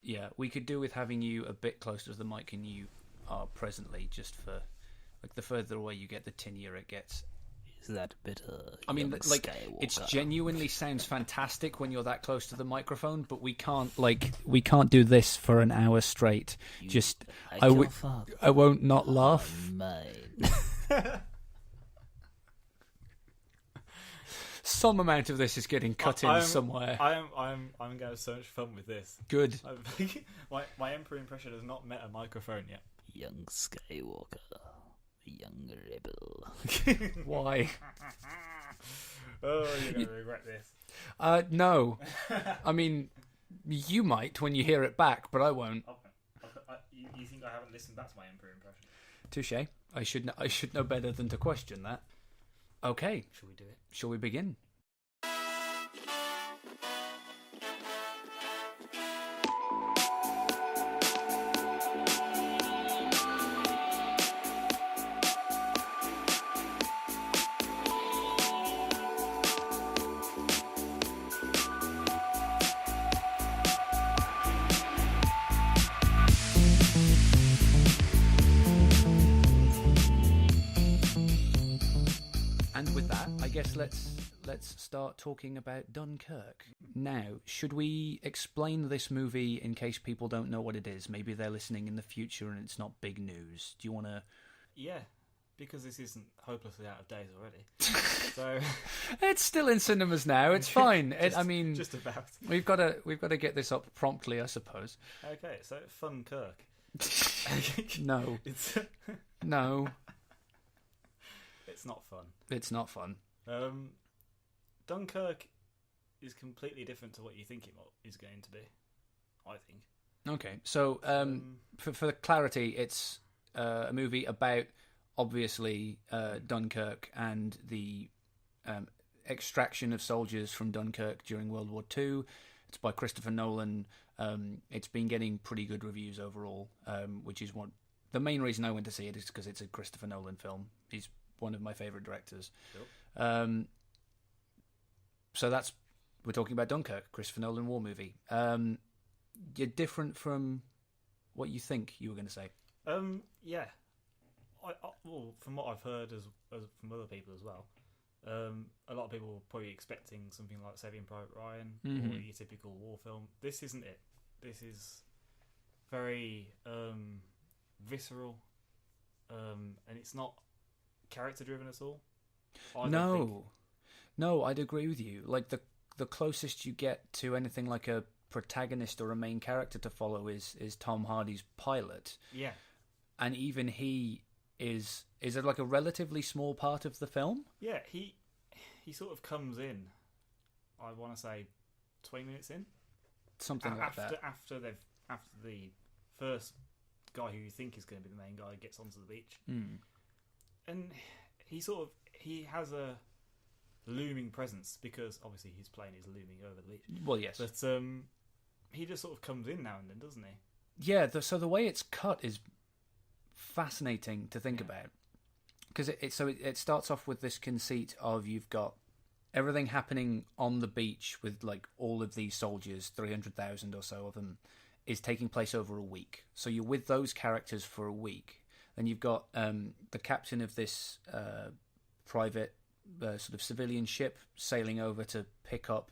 Yeah, we could do with having you a bit closer to the mic than you are presently, just for the further away you get, the tinnier it gets. Is that better? I mean, Skywalker? It genuinely sounds fantastic when you're that close to the microphone, but we can't do this for an hour straight. I won't not laugh. Mine. Some amount of this is getting cut in somewhere. I'm going to have so much fun with this. Good. My Emperor impression has not met a microphone yet. Young Skywalker. Young rebel. Why? Oh, you're going to regret this. No. I mean, you might when you hear it back, but I won't. Okay. You think I haven't listened back to my Emperor impression? Touché. I should know better than to question that. Okay. Shall we do it? Shall we begin? Let's start talking about Dunkirk. Now, should we explain this movie in case people don't know what it is? Maybe they're listening in the future and it's not big news. Do you want to? Yeah, because this isn't hopelessly out of days already. So it's still in cinemas now. It's fine. Just about. We've got to get this up promptly, I suppose. Okay, so Fun Kirk. No. No. It's not fun. It's not fun. Dunkirk is completely different to what you think it is going to be, I think. Okay, so for clarity, it's a movie about, obviously, Dunkirk and the extraction of soldiers from Dunkirk during World War II. It's by Christopher Nolan. It's been getting pretty good reviews overall, which is the main reason I went to see it is because it's a Christopher Nolan film. He's one of my favourite directors. Sure. So we're talking about Dunkirk, Christopher Nolan war movie. You're different from what you think you were going to say. Yeah. Well, from what I've heard as from other people as well, a lot of people were probably expecting something like Saving Private Ryan or your typical war film. This isn't it. This is very visceral, and it's not character driven at all. No, I'd agree with you. Like the closest you get to anything like a protagonist or a main character to follow is Tom Hardy's pilot. Yeah, and even he is it like a relatively small part of the film? Yeah, he sort of comes in. I want to say 20 minutes in, something like that. After the first guy who you think is going to be the main guy gets onto the beach, and he has a looming presence because obviously his plane is looming over the beach. Well, yes, but he just sort of comes in now and then, doesn't he? Yeah. So the way it's cut is fascinating to think about, because it starts off with this conceit of you've got everything happening on the beach with like all of these soldiers, 300,000 or so of them, is taking place over a week. So you're with those characters for a week. Then you've got the captain of this private sort of civilian ship sailing over to pick up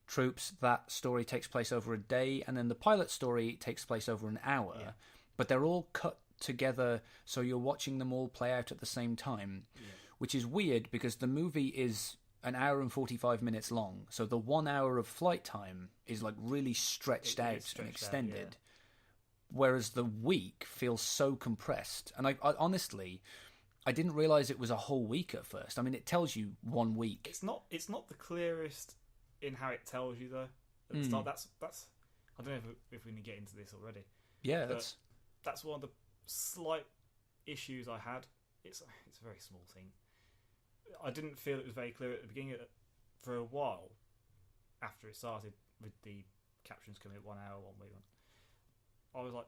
troops. That story takes place over a day, and then the pilot story takes place over an hour. Yeah. But they're all cut together, so you're watching them all play out at the same time, which is weird because the movie is an hour and 45 minutes long. So the 1 hour of flight time is like really stretched out and extended. Whereas the week feels so compressed. And I honestly, I didn't realise it was a whole week at first. I mean, it tells you 1 week. It's not the clearest in how it tells you though. At the start, that's. I don't know if we can get into this already. Yeah, that's one of the slight issues I had. It's a very small thing. I didn't feel it was very clear at the beginning. For a while after it started, with the captions coming at 1 hour, 1 week, I was like,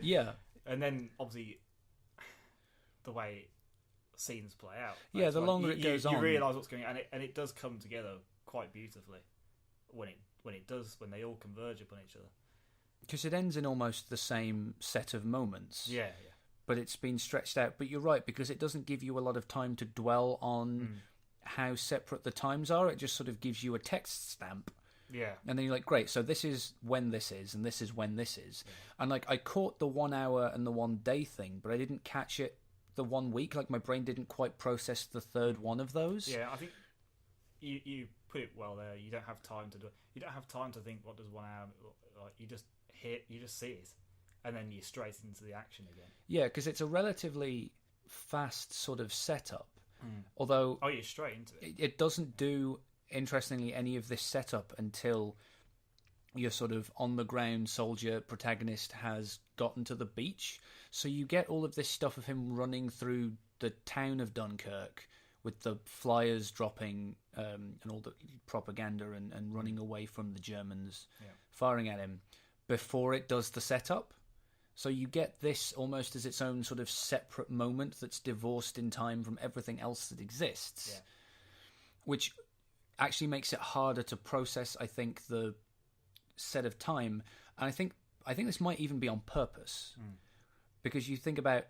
yeah. And then obviously the way scenes play out. Yeah, the longer it goes on, you realise what's going on, and it does come together quite beautifully when it when they all converge upon each other. Because it ends in almost the same set of moments. Yeah. But it's been stretched out. But you're right, because it doesn't give you a lot of time to dwell on how separate the times are. It just sort of gives you a text stamp. Yeah. And then you're like, great, so this is when this is, and this is when this is. Yeah. And like, I caught the 1 hour and the 1 day thing, but I didn't catch it the 1 week. Like, my brain didn't quite process the third one of those. Yeah, I think you put it well there. You don't have time to do. You don't have time to think, what does 1 hour like? You just see it, and then you're straight into the action again. Yeah, because it's a relatively fast sort of setup. Although you're straight into it. It doesn't do, interestingly, any of this setup until your sort of on the ground soldier protagonist has gotten to the beach. So you get all of this stuff of him running through the town of Dunkirk with the flyers dropping and all the propaganda and running away from the Germans firing at him before it does the setup. So you get this almost as its own sort of separate moment that's divorced in time from everything else that exists, which actually makes it harder to process, I think, the set of time. And I think this might even be on purpose, because you think about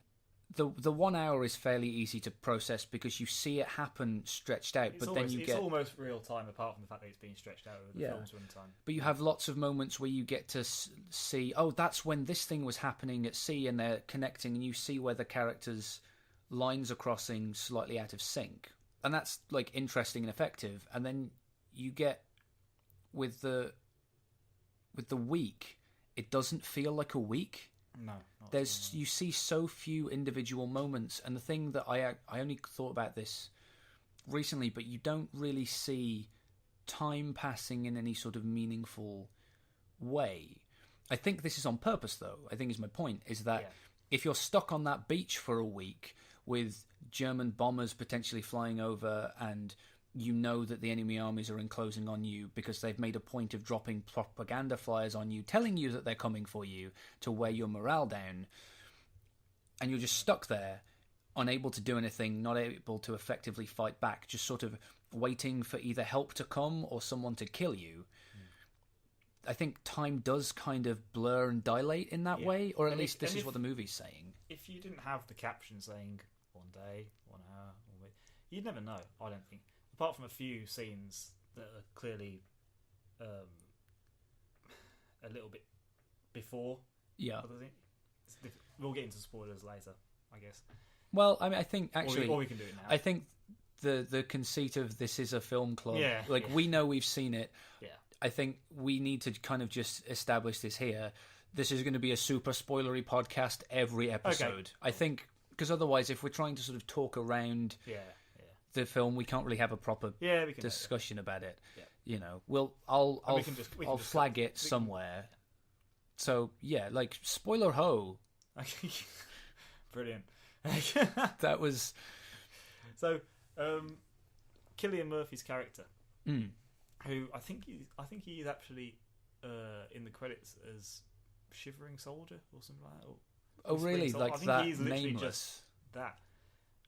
the 1 hour is fairly easy to process because you see it happen stretched out, but then you get... It's almost real time, apart from the fact that it's being stretched out over the film's runtime. But you have lots of moments where you get to see, oh, that's when this thing was happening at sea, and they're connecting, and you see where the characters' lines are crossing slightly out of sync. And that's, like, interesting and effective. And then you get, with the week, it doesn't feel like a week. No. You see so few individual moments, and the thing that I only thought about this recently, but you don't really see time passing in any sort of meaningful way. I think this is on purpose, though. I think is my point, is that if you're stuck on that beach for a week with German bombers potentially flying over, and you know that the enemy armies are enclosing on you because they've made a point of dropping propaganda flyers on you, telling you that they're coming for you to wear your morale down, and you're just stuck there, unable to do anything, not able to effectively fight back, just sort of waiting for either help to come or someone to kill you. I think time does kind of blur and dilate in that way, or at least this is what the movie's saying. If you didn't have the caption saying 1 day, 1 hour, 1 week, you'd never know, I don't think. Apart from a few scenes that are clearly a little bit before. Yeah. We'll get into spoilers later, I guess. Well, I mean, I think actually... Or we can do it now. I think the conceit of this is a film club. We know we've seen it. Yeah. I think we need to kind of just establish this here. This is going to be a super spoilery podcast every episode. Okay. I think, because otherwise, if we're trying to sort of talk around... the film, we can't really have a proper discussion about it. Yeah. You know, I'll flag it somewhere. So like spoiler ho. Brilliant. That was so. Cillian Murphy's character, who I think he's actually in the credits as Shivering Soldier or something like that. Oh really? Like I think that he's literally nameless. Just that.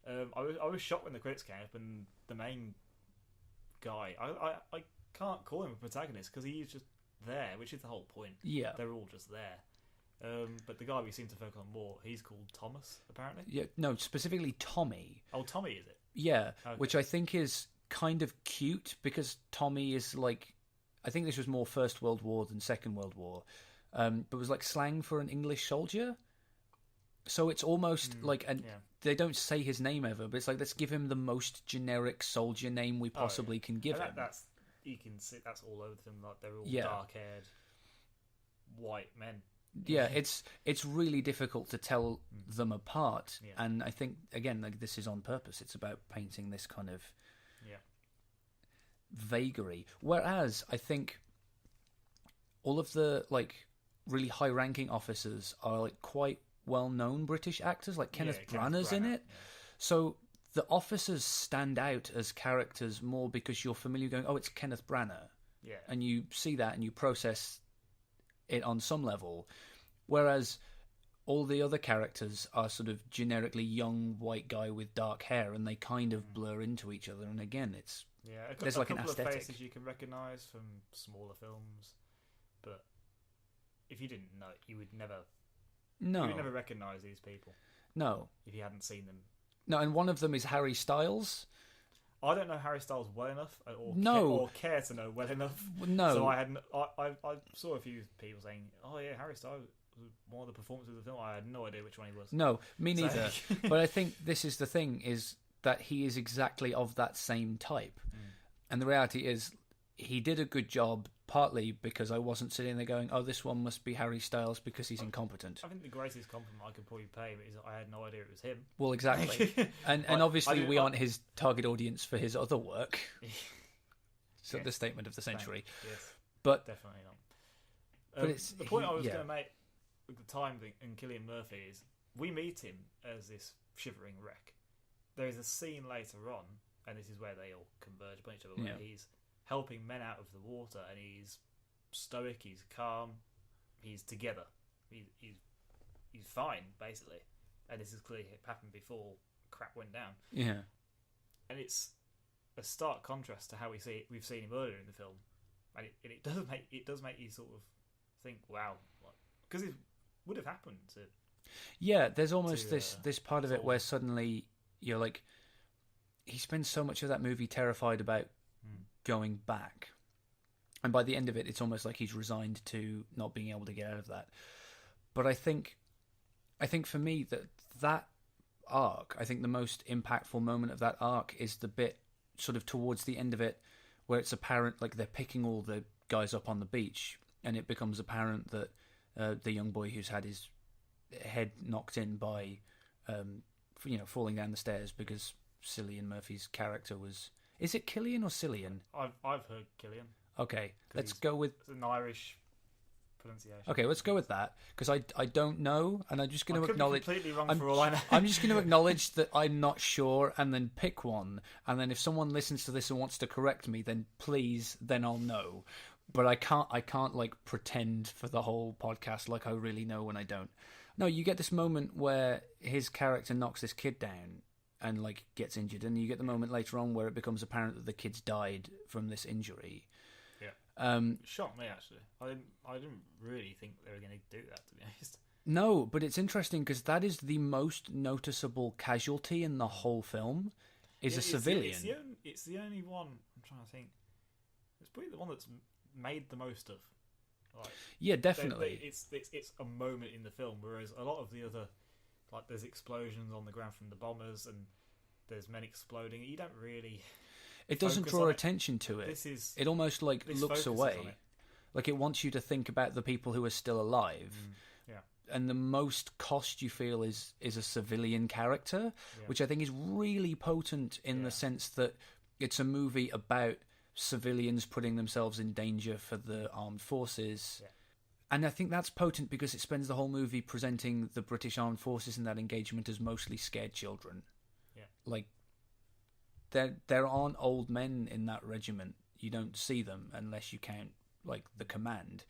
I was shocked when the credits came up and the main guy, I can't call him a protagonist because he's just there, which is the whole point. Yeah, they're all just there. But the guy we seem to focus on more, he's called Thomas, apparently. Yeah, no, specifically Tommy. Oh, Tommy, is it? Yeah, okay. Which I think is kind of cute because Tommy is like, I think this was more First World War than Second World War, but was like slang for an English soldier. So it's almost like they don't say his name ever, but it's like, let's give him the most generic soldier name we possibly can give him. You can see that's all over them. Like they're all dark-haired white men. Yeah, it's really difficult to tell them apart, and I think again, like this is on purpose. It's about painting this kind of vagary. Whereas I think all of the like really high-ranking officers are like quite well-known British actors, like Kenneth Branagh's in it. So the officers stand out as characters more because you're familiar going, oh, it's Kenneth Branagh. Yeah. And you see that and you process it on some level. Whereas all the other characters are sort of generically young white guy with dark hair and they kind of blur into each other. And again, it's Yeah, There's a like an couple of aesthetic. faces you can recognise from smaller films, but if you didn't know, you would never recognise these people No. if you hadn't seen them. No, and one of them is Harry Styles. I don't know Harry Styles well enough, or care to know well enough. No. So I saw a few people saying, "Oh yeah, Harry Styles was one of the performances of the film." I had no idea which one he was. No, me neither. But I think this is the thing, is that he is exactly of that same type. And the reality is, he did a good job, partly because I wasn't sitting there going, oh, this one must be Harry Styles because he's incompetent. I think the greatest compliment I could probably pay is I had no idea it was him. Well, exactly. and obviously we aren't his target audience for his other work. So the statement of the century. Yes, but definitely not. But it's, the point I was going to make with the time thing and Cillian Murphy is we meet him as this shivering wreck. There is a scene later on, and this is where they all converge upon each other, where he's helping men out of the water, and he's stoic, he's calm, he's together, he's fine basically, and this has clearly happened before crap went down. Yeah, and it's a stark contrast to how we've seen him earlier in the film, and it does make you sort of think, wow, because it would have happened to. Yeah, there's almost this part of it where suddenly you're like, he spends so much of that movie terrified about going back, and by the end of it, it's almost like he's resigned to not being able to get out of that. But I think for me that arc, I think the most impactful moment of that arc is the bit sort of towards the end of it, where it's apparent, like they're picking all the guys up on the beach, and it becomes apparent that the young boy who's had his head knocked in by falling down the stairs because Cillian Murphy's character was... Is it Killian or Cillian? I've heard Killian. Okay, let's go with... It's an Irish pronunciation. Okay, let's go with that, because I don't know, and I'm just going to acknowledge... I could be completely wrong for all I know. I'm just going to acknowledge that I'm not sure, and then pick one, and then if someone listens to this and wants to correct me, then please, then I'll know. But I can't like pretend for the whole podcast like I really know when I don't. No, you get this moment where his character knocks this kid down and like gets injured, and you get the moment later on where it becomes apparent that the kid's died from this injury. Yeah, shocked me actually. I didn't really think they were going to do that, to be honest. No, but it's interesting because that is the most noticeable casualty in the whole film. Is a civilian. It's the only one. I'm trying to think. It's probably the one that's made the most of. Like, yeah, definitely. It's a moment in the film, whereas a lot of the other, like, there's explosions on the ground from the bombers, and there's men exploding. You don't really. It doesn't draw attention to it. It almost like looks away. Like it wants you to think about the people who are still alive. Yeah. And the most cost you feel is a civilian character, which I think is really potent in the sense that it's a movie about civilians putting themselves in danger for the armed forces. Yeah. And I think that's potent because it spends the whole movie presenting the British armed forces in that engagement as mostly scared children. Yeah. Like, there aren't old men in that regiment. You don't see them unless you count, like, the command.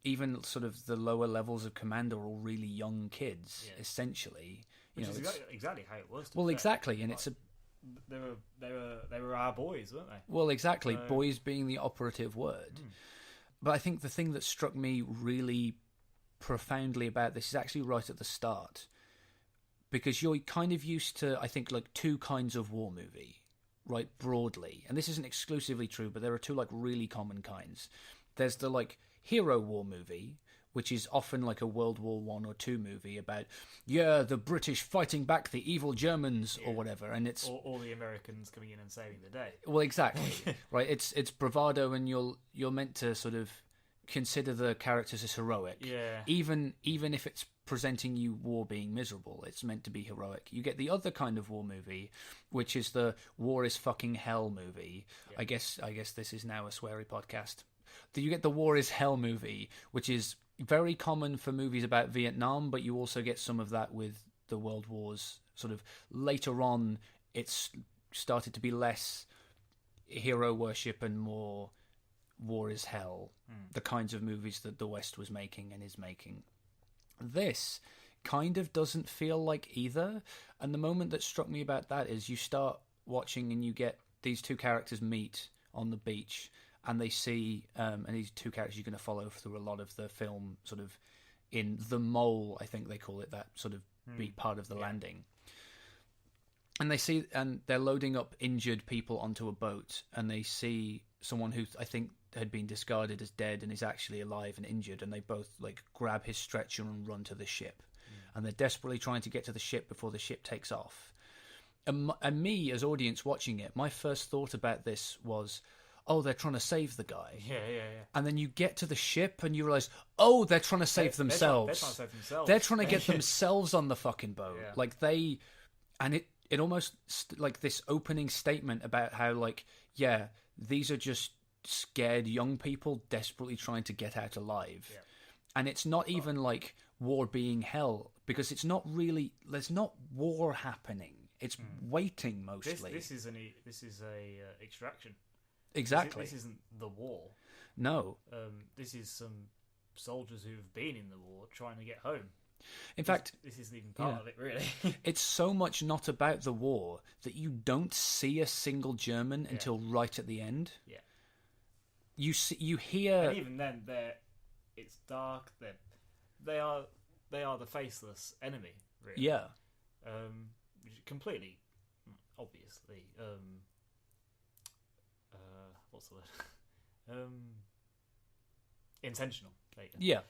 Even sort of the lower levels of command are all really young kids, essentially. Which is exactly how it was. Well, exactly, and it's a... They were our boys, weren't they? Well, exactly, boys being the operative word. But I think the thing that struck me really profoundly about this is actually right at the start. Because you're kind of used to, I think, like, two kinds of war movie, right, broadly. And this isn't exclusively true, but there are two, like, really common kinds. There's the, like, hero war movie, which is often like a World War I or II movie about, the British fighting back the evil Germans or whatever, and it's all the Americans coming in and saving the day. Well, exactly, right? It's bravado, and you're meant to sort of consider the characters as heroic. Yeah. Even if it's presenting you war being miserable, it's meant to be heroic. You get the other kind of war movie, which is the war is fucking hell movie. Yeah. I guess this is now a sweary podcast. You get the war is hell movie, which is very common for movies about Vietnam, but you also get some of that with the world wars. Sort of later on, it's started to be less hero worship and more war is hell, the kinds of movies that the West was making and is making. This kind of doesn't feel like either, and the moment that struck me about that is you start watching and you get these two characters meet on the beach, and they see, and these two characters you're going to follow through a lot of the film, sort of in the mole, I think they call it, that sort of beat part of the landing. And they see, and they're loading up injured people onto a boat, and they see someone who I think had been discarded as dead and is actually alive and injured, and they both like grab his stretcher and run to the ship. And they're desperately trying to get to the ship before the ship takes off. And me, as audience watching it, my first thought about this was, oh, they're trying to save the guy. Yeah. And then you get to the ship and you realise, oh, they're trying to save themselves. They're trying to save themselves. They're trying to get themselves on the fucking boat. Yeah. Like it almost, like this opening statement about how, like, yeah, these are just scared young people desperately trying to get out alive. Yeah. And it's not even like war being hell, because it's not really, there's not war happening. It's waiting mostly. This is a extraction. Exactly. This isn't the war. No. This is some soldiers who've been in the war trying to get home. In fact, this isn't even part of it, really. It's so much not about the war that you don't see a single German until right at the end. Yeah. You hear, and even then, it's dark. They are the faceless enemy, really. Yeah. Completely, obviously. What's the word? Intentional. There you go. Yeah.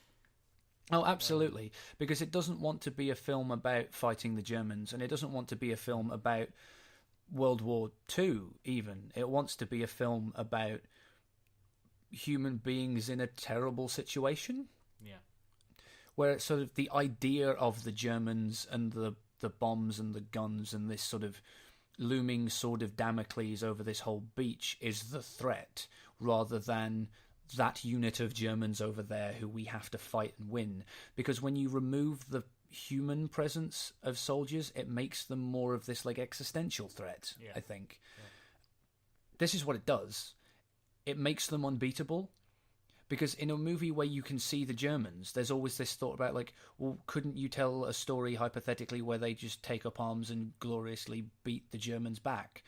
Oh, absolutely. Because it doesn't want to be a film about fighting the Germans, and it doesn't want to be a film about World War II, even. It wants to be a film about human beings in a terrible situation. Yeah. Where it's sort of the idea of the Germans and the bombs and the guns and this sort of looming sword of Damocles over this whole beach is the threat, rather than that unit of Germans over there who we have to fight and win. Because when you remove the human presence of soldiers, it makes them more of this like existential threat, I think. Yeah. This is what it does. It makes them unbeatable. Because in a movie where you can see the Germans, there's always this thought about, like, well, couldn't you tell a story hypothetically where they just take up arms and gloriously beat the Germans back?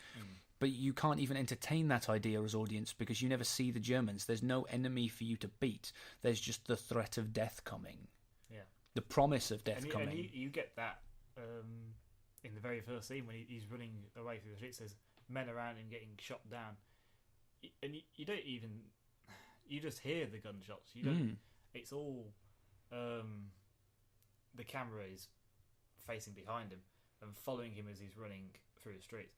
But you can't even entertain that idea as audience because you never see the Germans. There's no enemy for you to beat. There's just the threat of death coming. Yeah. The promise of death coming. And you get that in the very first scene when he's running away through the streets. There's men around him getting shot down. And you don't even... You just hear the gunshots. You don't. It's all the camera is facing behind him and following him as he's running through the streets,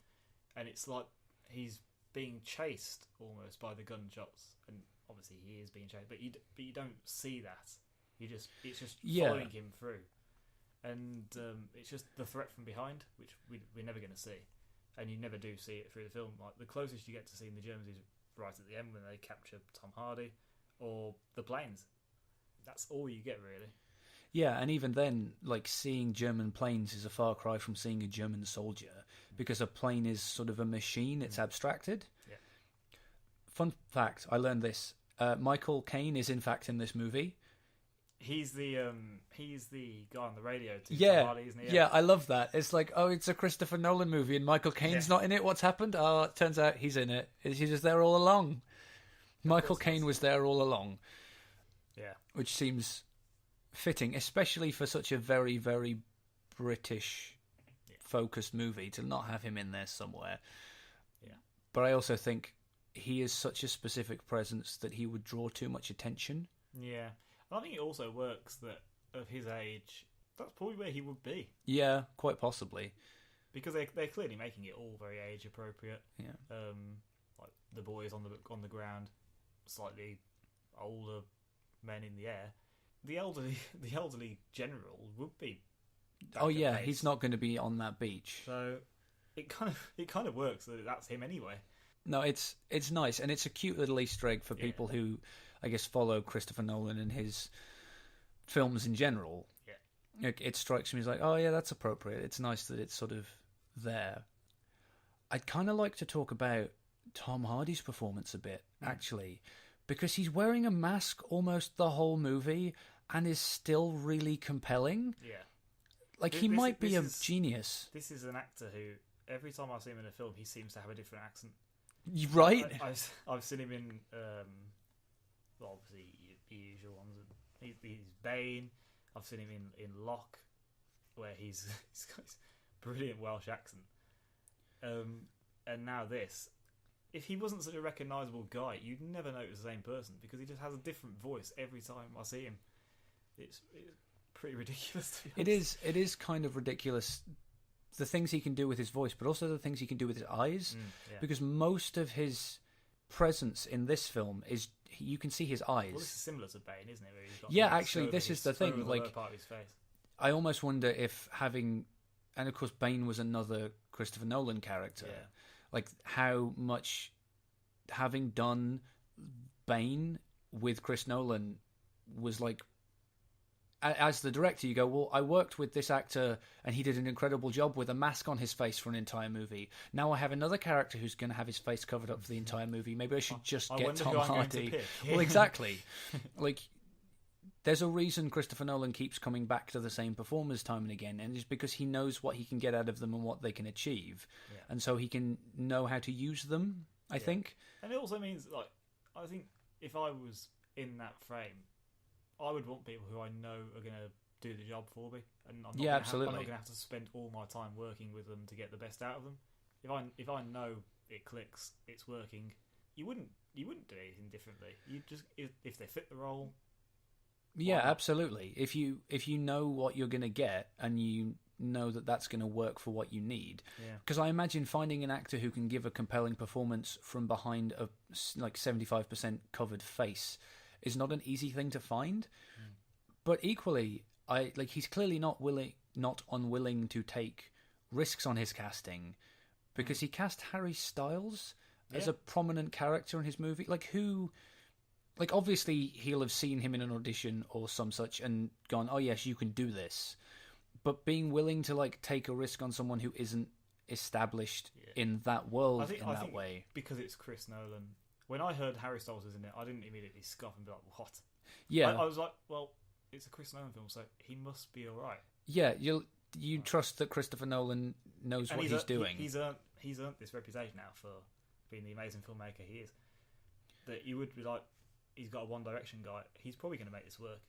and it's like he's being chased almost by the gunshots. And obviously he is being chased, but you don't see that. It's just following him through, and it's just the threat from behind, which we're never going to see, and you never do see it through the film. Like the closest you get to seeing the Germans is right at the end when they capture Tom Hardy or the planes. That's all you get, really. Yeah, and even then, like, seeing German planes is a far cry from seeing a German soldier, because a plane is sort of a machine, it's abstracted. Yeah. Fun fact, I learned this. Michael Caine is in fact in this movie. He's the guy on the radio to Tom Hardy, isn't he? Yeah, I love that. It's like, oh, it's a Christopher Nolan movie and Michael Caine's not in it. What's happened? Oh, it turns out he's in it. He's just there all along. Michael Caine was there all along. Yeah. Which seems fitting, especially for such a very, very British focused movie, to not have him in there somewhere. Yeah. But I also think he is such a specific presence that he would draw too much attention. Yeah. I think it also works that of his age, that's probably where he would be. Yeah, quite possibly. Because they're clearly making it all very age appropriate. Yeah. Like the boys on the ground, slightly older men in the air. The elderly general would be. Oh yeah, he's not going to be on that beach. So it kind of works that that's him anyway. No, it's nice, and it's a cute little Easter egg for people who, I guess, follow Christopher Nolan and his films in general. Yeah. It strikes me as like, oh yeah, that's appropriate. It's nice that it's sort of there. I'd kind of like to talk about Tom Hardy's performance a bit, actually, because he's wearing a mask almost the whole movie and is still really compelling. Yeah. Like, he might be a genius. This is an actor who, every time I see him in a film, he seems to have a different accent. Right? I've seen him in, well, obviously the usual ones. He's Bane. I've seen him in Locke, where he's got this brilliant Welsh accent. And now this. If he wasn't such a recognisable guy, you'd never know it was the same person because he just has a different voice every time I see him. It's pretty ridiculous, to be honest. It is kind of ridiculous, the things he can do with his voice, but also the things he can do with his eyes, because most of his presence in this film is you can see his eyes. Well, this is similar to Bane, isn't it? Where he's got actually, this is the thing. Like, part of his face. I almost wonder if having, and of course, Bane was another Christopher Nolan character. Yeah. Like how much having done Bane with Chris Nolan was like, as the director, you go, well, I worked with this actor and he did an incredible job with a mask on his face for an entire movie. Now I have another character who's going to have his face covered up for the entire movie. Maybe I should just get Tom Hardy. Well, exactly. Like, there's a reason Christopher Nolan keeps coming back to the same performers time and again, and it's because he knows what he can get out of them and what they can achieve, and so he can know how to use them, I think. And it also means, like, I think if I was in that frame, I would want people who I know are going to do the job for me, and I'm not absolutely. I'm not going to have to spend all my time working with them to get the best out of them. If I know it clicks, it's working, you wouldn't do anything differently. You just if they fit the role. Yeah, absolutely. If you know what you're going to get and you know that that's going to work for what you need. Because I imagine finding an actor who can give a compelling performance from behind a like 75% covered face is not an easy thing to find. But equally, he's clearly not unwilling to take risks on his casting, because he cast Harry Styles as a prominent character in his movie. Like, obviously, he'll have seen him in an audition or some such and gone, oh, yes, you can do this. But being willing to, like, take a risk on someone who isn't established in that world I think way. Because it's Chris Nolan. When I heard Harry Styles was in it, I didn't immediately scoff and be like, what? Yeah. I was like, well, it's a Chris Nolan film, so he must be all right. Yeah, you trust that Christopher Nolan knows what he's doing. He's earned this reputation now for being the amazing filmmaker he is. That you would be like, he's got a One Direction guy. He's probably going to make this work.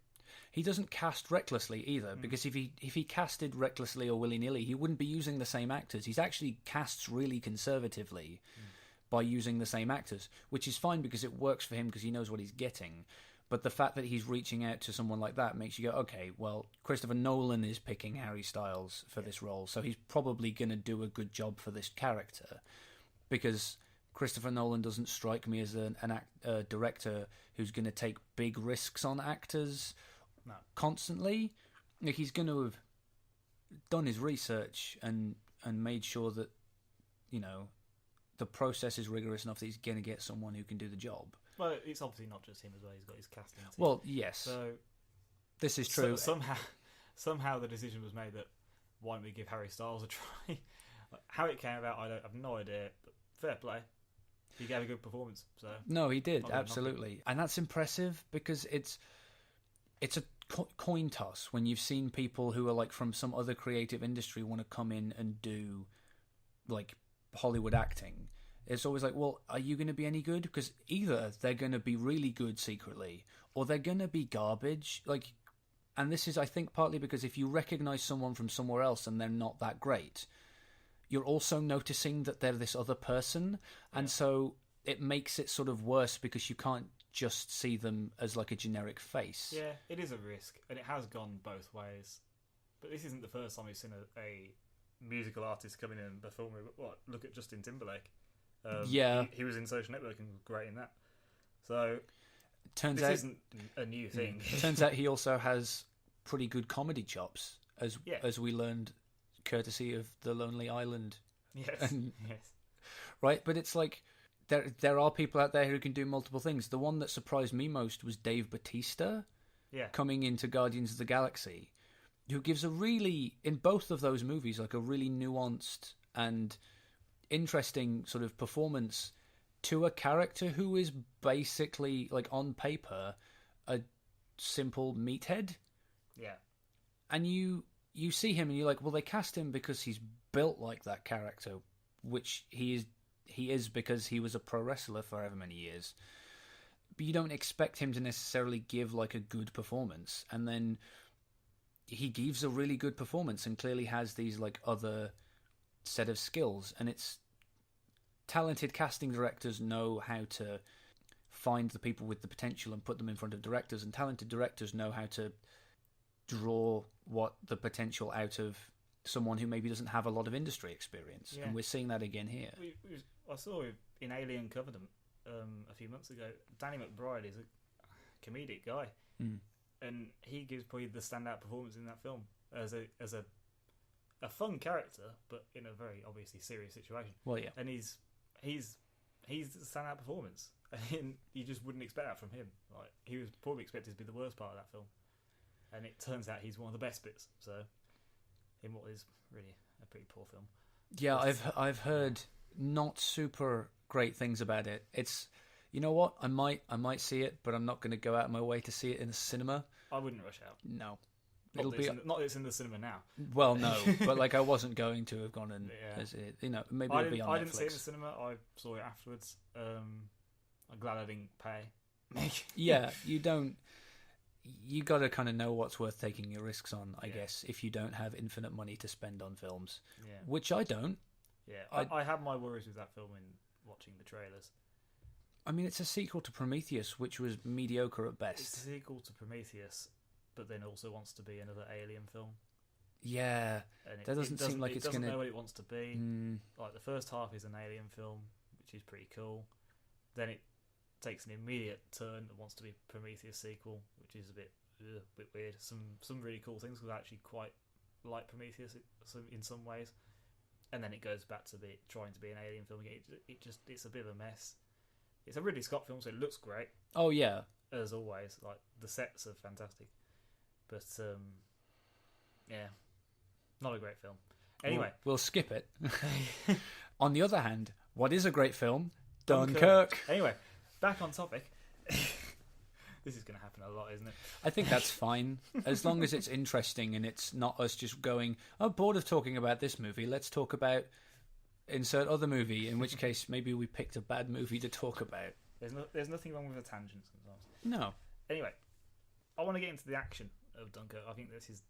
He doesn't cast recklessly either, because if he casted recklessly or willy-nilly, he wouldn't be using the same actors. He's actually casts really conservatively by using the same actors, which is fine because it works for him because he knows what he's getting. But the fact that he's reaching out to someone like that makes you go, okay, well, Christopher Nolan is picking Harry Styles for this role, so he's probably going to do a good job for this character, because Christopher Nolan doesn't strike me as a director who's going to take big risks on actors constantly. Like, he's going to have done his research and made sure that, you know, the process is rigorous enough that he's going to get someone who can do the job. Well, it's obviously not just him as well. He's got his casting team. Well, yes. So this is true. So somehow the decision was made that why don't we give Harry Styles a try? How it came about, I have no idea. But fair play. He gave a good performance. So no, he did, absolutely, and that's impressive because it's a coin toss when you've seen people who are like from some other creative industry want to come in and do like Hollywood acting. It's always like, well, are you going to be any good? Because either they're going to be really good secretly, or they're going to be garbage. Like, and this is, I think, partly because if you recognize someone from somewhere else and they're not that great, you're also noticing that they're this other person, and so it makes it sort of worse because you can't just see them as like a generic face. Yeah, it is a risk, and it has gone both ways. But this isn't the first time we've seen a musical artist come in and perform. Look at Justin Timberlake. He was in Social Network and was great in that. So this isn't a new thing. Turns out he also has pretty good comedy chops, as we learned, courtesy of The Lonely Island. Yes. Right, but it's like there are people out there who can do multiple things. The one that surprised me most was Dave Bautista, coming into Guardians of the Galaxy, who gives a really, in both of those movies, like a really nuanced and interesting sort of performance to a character who is basically, like, on paper, a simple meathead. Yeah. And you see him and you're like, well, they cast him because he's built like that character, which he he is because he was a pro wrestler for however many years. But you don't expect him to necessarily give like a good performance, and then he gives a really good performance and clearly has these like other set of skills, and it's talented casting directors know how to find the people with the potential and put them in front of directors, and talented directors know how to draw what the potential out of someone who maybe doesn't have a lot of industry experience. And we're seeing that again here. I saw in Alien Covenant a few months ago, Danny McBride is a comedic guy, and he gives probably the standout performance in that film as a fun character, but in a very obviously serious situation. Well, yeah, and he's the standout performance, and you just wouldn't expect that from him. Like, he was probably expected to be the worst part of that film, and it turns out he's one of the best bits. So, in what is really a pretty poor film. Yeah, I've heard not super great things about it. It's, you know what, I might see it, but I'm not going to go out of my way to see it in the cinema. I wouldn't rush out. No. Not that it's in the cinema now. Well, no, but like I wasn't going to have gone and maybe it'll be on Netflix. I didn't see it in the cinema. I saw it afterwards. I'm glad I didn't pay. Yeah, you don't. You got to kind of know what's worth taking your risks on, I guess, if you don't have infinite money to spend on films. Yeah. Which I don't. Yeah, I had my worries with that film in watching the trailers. I mean, it's a sequel to Prometheus, which was mediocre at best. It's a sequel to Prometheus, but then also wants to be another Alien film. Yeah, that doesn't seem like it's going to... It doesn't know what it wants to be. Like, the first half is an Alien film, which is pretty cool. Then it takes an immediate turn that wants to be Prometheus sequel, which is a bit weird. Some really cool things, because I actually quite like Prometheus in some ways. And then it goes back to trying to be an Alien film again. It's a bit of a mess. It's a Ridley Scott film, so it looks great. Oh, yeah. As always. Like, the sets are fantastic. But, yeah, not a great film. Anyway. We'll skip it. On the other hand, what is a great film? Dunkirk. Anyway, back on topic. This is going to happen a lot, isn't it? I think that's fine. As long as it's interesting and it's not us just going, I'm bored of talking about this movie, let's talk about insert other movie, in which case maybe we picked a bad movie to talk about. There's nothing wrong with a tangent sometimes. No. Anyway, I want to get into the action of Dunkirk. I think this is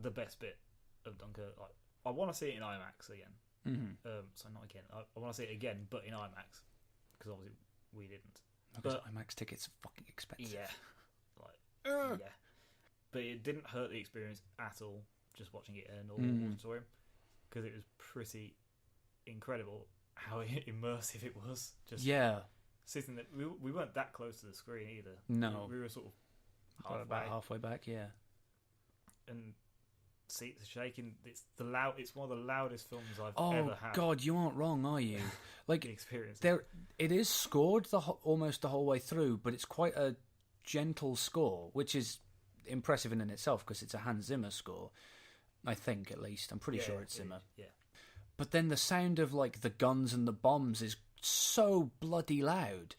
the best bit of Dunkirk. Like, I want to see it in IMAX again. Mm-hmm. So not again. I want to see it again, but in IMAX, because obviously we didn't. Because IMAX tickets are fucking expensive. Yeah. Yeah. But it didn't hurt the experience at all, just watching it in a normal auditorium, because it was pretty incredible how immersive it was. Just sitting there. We weren't that close to the screen either. No. We were sort of about halfway back, yeah. And seats are shaking. It's one of the loudest films I've ever had. Oh God, you aren't wrong, are you? Like, the experience. It is scored almost the whole way through, but it's quite a gentle score, which is impressive in itself because it's a Hans Zimmer score. I think, at least. I'm pretty sure it's Zimmer. Yeah. But then the sound of like the guns and the bombs is so bloody loud,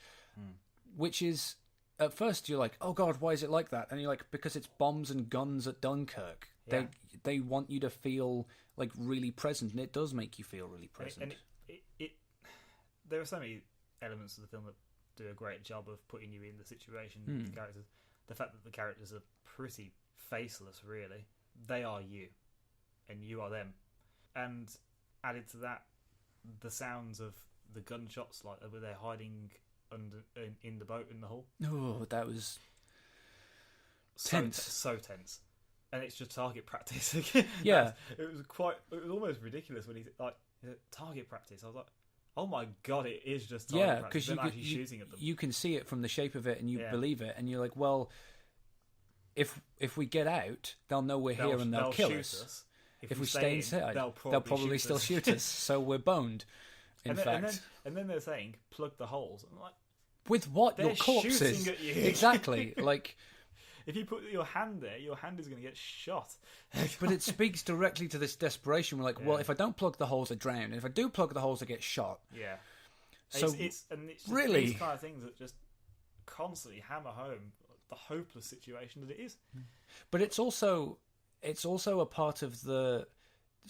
which is, at first you're like, oh God, why is it like that? And you're like, because it's bombs and guns at Dunkirk. Yeah. They want you to feel like really present, and it does make you feel really present. And there are so many elements of the film that do a great job of putting you in the situation with the characters. The fact that the characters are pretty faceless, really. They are you, and you are them. And added to that, the sounds of the gunshots, like where they're hiding in the boat in the hull. Oh, that was tense. So tense. And it's just target practice. Yeah. It was almost ridiculous when he's like, target practice. I was like, oh my God, it is just target practice. Yeah, because shooting at them. You can see it from the shape of it and you believe it. And you're like, well, if we get out, they'll know we're here and they'll kill us. If we stay inside, they'll probably still shoot us. So we're boned, in fact. And then they're saying, plug the holes. I'm like, with what? Your corpses? Shooting at you. Exactly. Like, if you put your hand there, your hand is going to get shot. But it speaks directly to this desperation. We're like, well, if I don't plug the holes, I drown. And if I do plug the holes, I get shot. Yeah. So it's just really, these kind of things that just constantly hammer home the hopeless situation that it is. But it's also a part of the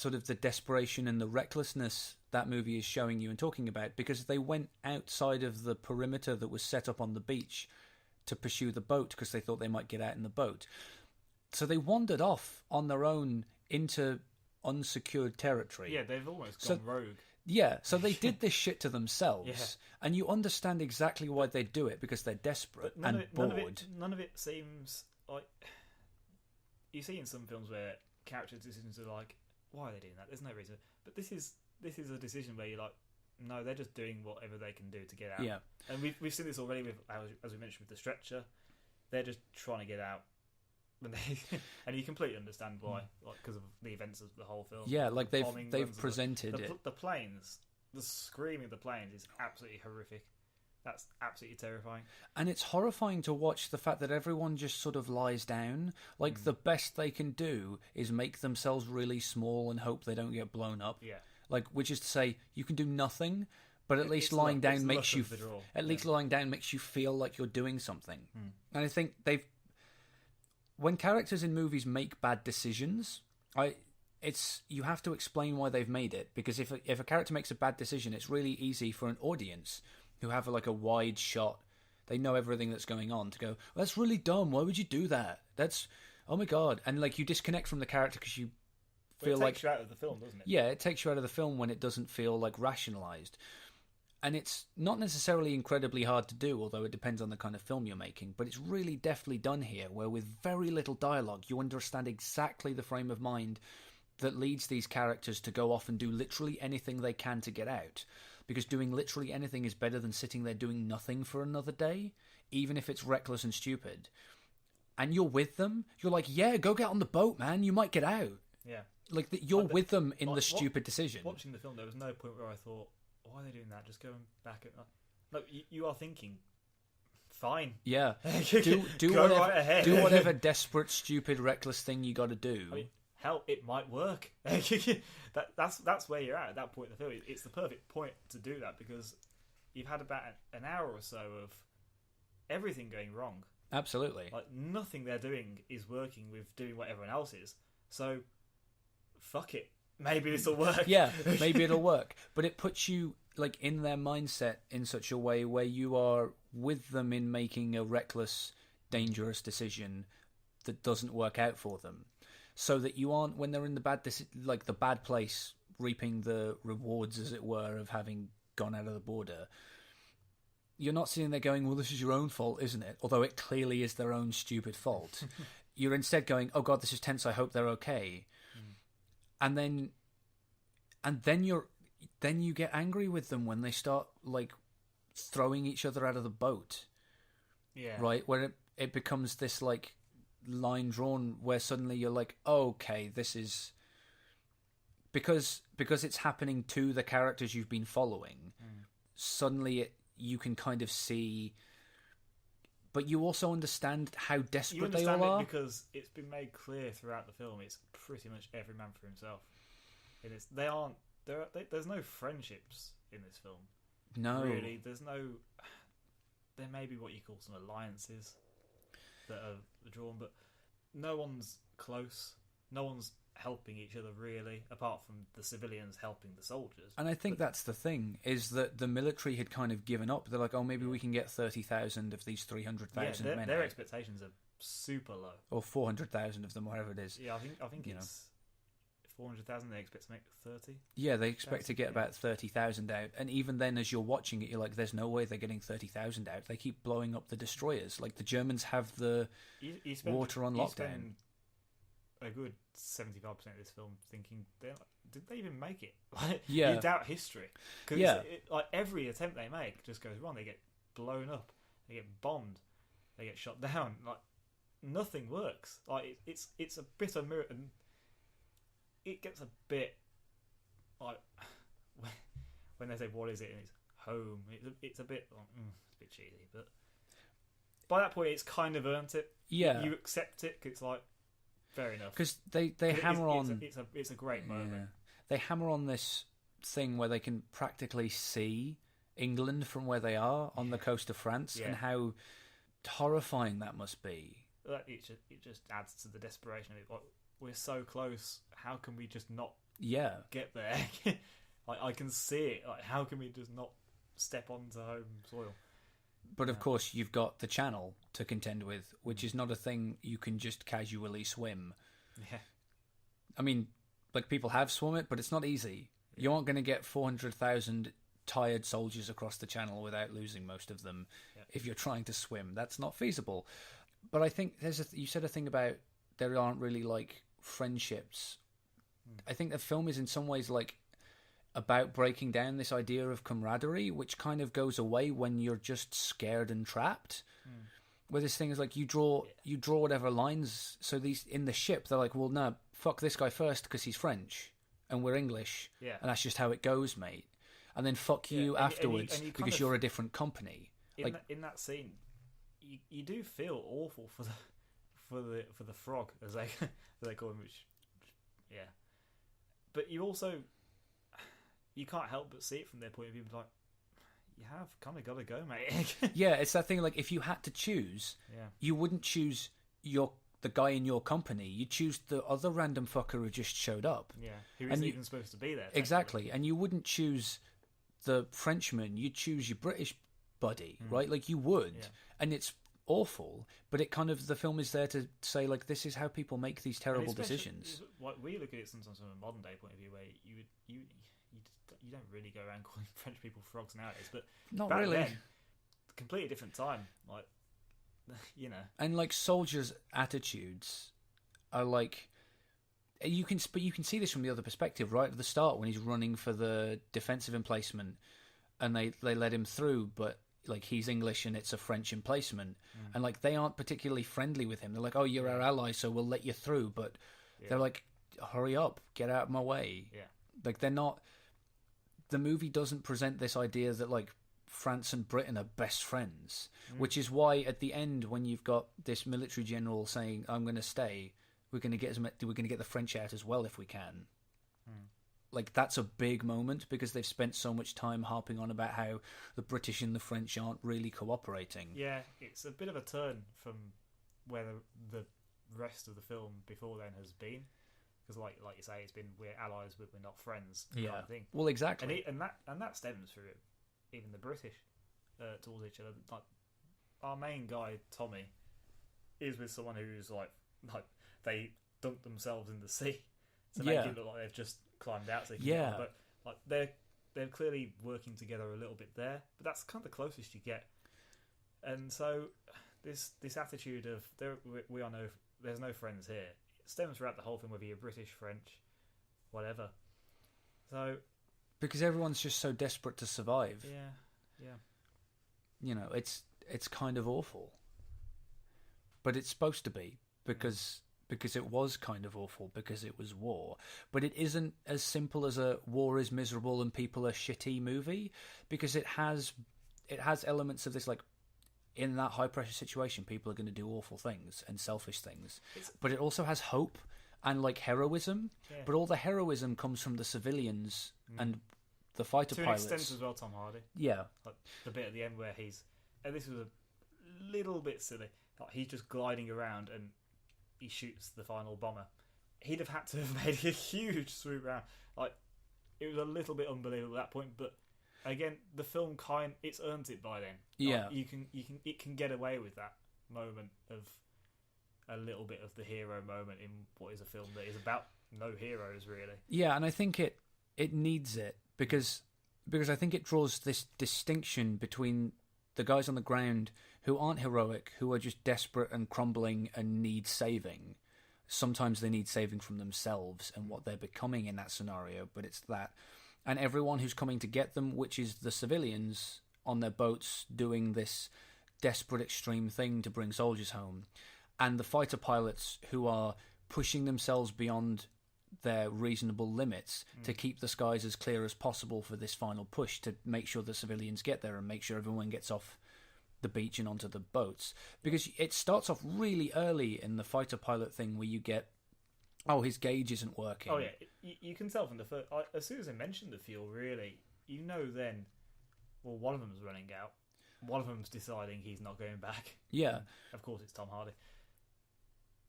sort of the desperation and the recklessness that movie is showing you and talking about, because they went outside of the perimeter that was set up on the beach to pursue the boat because they thought they might get out in the boat. So they wandered off on their own into unsecured territory. Yeah, they've almost gone rogue. Yeah, so they did this shit to themselves. Yeah. And you understand exactly why they do it, because they're desperate and bored. None of it seems like... You see in some films where character decisions are like, why are they doing that? There's no reason. But this is a decision where you're like, no, they're just doing whatever they can do to get out. Yeah. And we've seen this already with, as we mentioned, with the stretcher. They're just trying to get out. And you completely understand why, like, because of the events of the whole film. Yeah, like they've presented it. The planes, the screaming of the planes is absolutely horrific. That's absolutely terrifying. And it's horrifying to watch the fact that everyone just sort of lies down. Like, the best they can do is make themselves really small and hope they don't get blown up. Yeah. Like, which is to say, you can do nothing, but at least lying down makes you... lying down makes you feel like you're doing something. And I think when characters in movies make bad decisions, you have to explain why they've made it, because if a character makes a bad decision, it's really easy for an audience who have a wide shot, they know everything that's going on, to go, well, that's really dumb, why would you do that? That's, oh my god. And you disconnect from the character because you feel it takes you out of the film, doesn't it? Yeah, it takes you out of the film when it doesn't feel rationalized. And it's not necessarily incredibly hard to do, although it depends on the kind of film you're making, but it's really deftly done here, where with very little dialogue, you understand exactly the frame of mind that leads these characters to go off and do literally anything they can to get out. Because doing literally anything is better than sitting there doing nothing for another day, even if it's reckless and stupid. And you're with them, you're like, yeah, go get on the boat, man, you might get out. Yeah. You're with them in the stupid decision. Watching the film, there was no point where I thought, why are they doing that? Just going back at... No, you are thinking, fine. Yeah. do whatever, right ahead. Do whatever desperate, stupid, reckless thing you got to do. I mean, hell, it might work. That's where you're at that point in the film. It's the perfect point to do that, because you've had about an hour or so of everything going wrong. Absolutely. Nothing they're doing is working with doing what everyone else is. So, fuck it. Maybe this will work. Yeah, maybe it'll work. But it puts you in their mindset in such a way where you are with them in making a reckless, dangerous decision that doesn't work out for them. So that you aren't, when they're in the bad place, reaping the rewards, as it were, of having gone out of the border, you're not sitting there going, well, this is your own fault, isn't it? Although it clearly is their own stupid fault. You're instead going, oh god, this is tense, I hope they're okay. And then you get angry with them when they start throwing each other out of the boat. Yeah. Right? Where it becomes this line drawn where suddenly you're like, oh, okay, this is because it's happening to the characters you've been following. Suddenly you can kind of see, but you also understand how desperate they all are, because it's been made clear throughout the film. It's pretty much every man for himself. There's no friendships in this film. No, really. There may be what you call some alliances that are drawn, but no one's close. No one's helping each other really, apart from the civilians helping the soldiers. And I think that's the thing, is that the military had kind of given up. They're like, oh, maybe we can get 30,000 of these 300,000 men. Their expectations are super low. Or 400,000 of them, whatever it is. Yeah, I think it's 400,000. They expect to make 30. Yeah, they expect to get about 30,000 out, and even then, as you're watching it, you're like, "There's no way they're getting 30,000 out." They keep blowing up the destroyers. The Germans have the water on lockdown. A good 75% of this film thinking, did they even make it? Yeah, you doubt history, because every attempt they make just goes wrong. They get blown up, they get bombed, they get shot down. Nothing works. It's a bit of mirror. And it gets a bit when they say what is it and it's home, it's a bit it's a bit cheesy, but by that point it's kind of earned it. Yeah, you accept it, 'cause it's fair enough, because they hammer on. It's a great moment. Yeah. They hammer on this thing where they can practically see England from where they are on the coast of France, and how horrifying that must be. It just adds to the desperation of it. We're so close. How can we just not Yeah. get there. Like, I can see it. Like, how can we just not step onto home soil? But of course, you've got the channel to contend with, which is not a thing you can just casually swim. Yeah. I mean, like, people have swum it, but it's not easy. You aren't going to get 400,000 tired soldiers across the channel without losing most of them if you're trying to swim. That's not feasible. But I think you said a thing about there aren't really, like, friendships. I think the film is in some ways, like, about breaking down this idea of camaraderie, which kind of goes away when you're just scared and trapped. Where this thing is like you draw whatever lines. So these in the ship, they're like, well, no, fuck this guy first because he's French and we're English, and that's just how it goes, mate. And then fuck you afterwards and you because you're a different company. In that scene, you do feel awful for the frog as they call him, which but you also. You can't help but see it from their point of view, like, you have kind of got to go, mate. Yeah, it's that thing, like, if you had to choose, you wouldn't choose the guy in your company. You'd choose the other random fucker who just showed up. Yeah, who isn't even supposed to be there. Exactly, and you wouldn't choose the Frenchman. You'd choose your British buddy, right? Like, you would, and it's awful, but it kind of, the film is there to say, like, this is how people make these terrible decisions. Like, we look at it sometimes from a modern day point of view, where you don't really go around calling French people frogs nowadays, but not back really. then, completely different time. Like, you know, and like soldiers' attitudes are like you can see this from the other perspective, right at the start when he's running for the defensive emplacement, and they let him through, but like he's English and it's a French emplacement, and like they aren't particularly friendly with him. They're like, "Oh, you're our ally, so we'll let you through," but they're like, "Hurry up, get out of my way." Yeah, like they're not. The movie doesn't present this idea that like France and Britain are best friends, which is why at the end when you've got this military general saying, "I'm going to stay," we're going to get the French out as well if we can. Like that's a big moment because they've spent so much time harping on about how the British and the French aren't really cooperating. Yeah, it's a bit of a turn from where the rest of the film before then has been. Because, like you say, it's been we're allies, but we're not friends. Kind of thing. Well, exactly. And that stems through even the British towards each other. Like our main guy Tommy is with someone who's like they dunked themselves in the sea to make it look like they've just climbed out. So they can but like they're clearly working together a little bit there. But that's kind of the closest you get. And so this attitude of there's no friends here. Stems throughout the whole thing, whether you're British, French, whatever. So because everyone's just so desperate to survive. Yeah. You know, it's kind of awful, but it's supposed to be because it was kind of awful because it was war. But it isn't as simple as a war is miserable and people are shitty movie, because it has elements of this like. In that high-pressure situation, people are going to do awful things and selfish things. But it also has hope and, like, heroism. Yeah. But all the heroism comes from the civilians and the fighter pilots. To an extent as well, Tom Hardy. Yeah. Like, the bit at the end where and this was a little bit silly, like, he's just gliding around and he shoots the final bomber. He'd have had to have made a huge swoop round. Like, it was a little bit unbelievable at that point, but... Again, the film it's earned it by then. Yeah, like it can get away with that moment of a little bit of the hero moment in what is a film that is about no heroes really. Yeah, and I think it needs it because I think it draws this distinction between the guys on the ground who aren't heroic, who are just desperate and crumbling and need saving. Sometimes they need saving from themselves and what they're becoming in that scenario, but it's that. And everyone who's coming to get them, which is the civilians on their boats doing this desperate extreme thing to bring soldiers home. And the fighter pilots who are pushing themselves beyond their reasonable limits to keep the skies as clear as possible for this final push to make sure the civilians get there and make sure everyone gets off the beach and onto the boats. Because it starts off really early in the fighter pilot thing where you get... Oh, his gauge isn't working. Oh, yeah. You can tell from the first... As soon as they mentioned the fuel, really, you know then... Well, one of them's running out. One of them's deciding he's not going back. Yeah. Of course, it's Tom Hardy.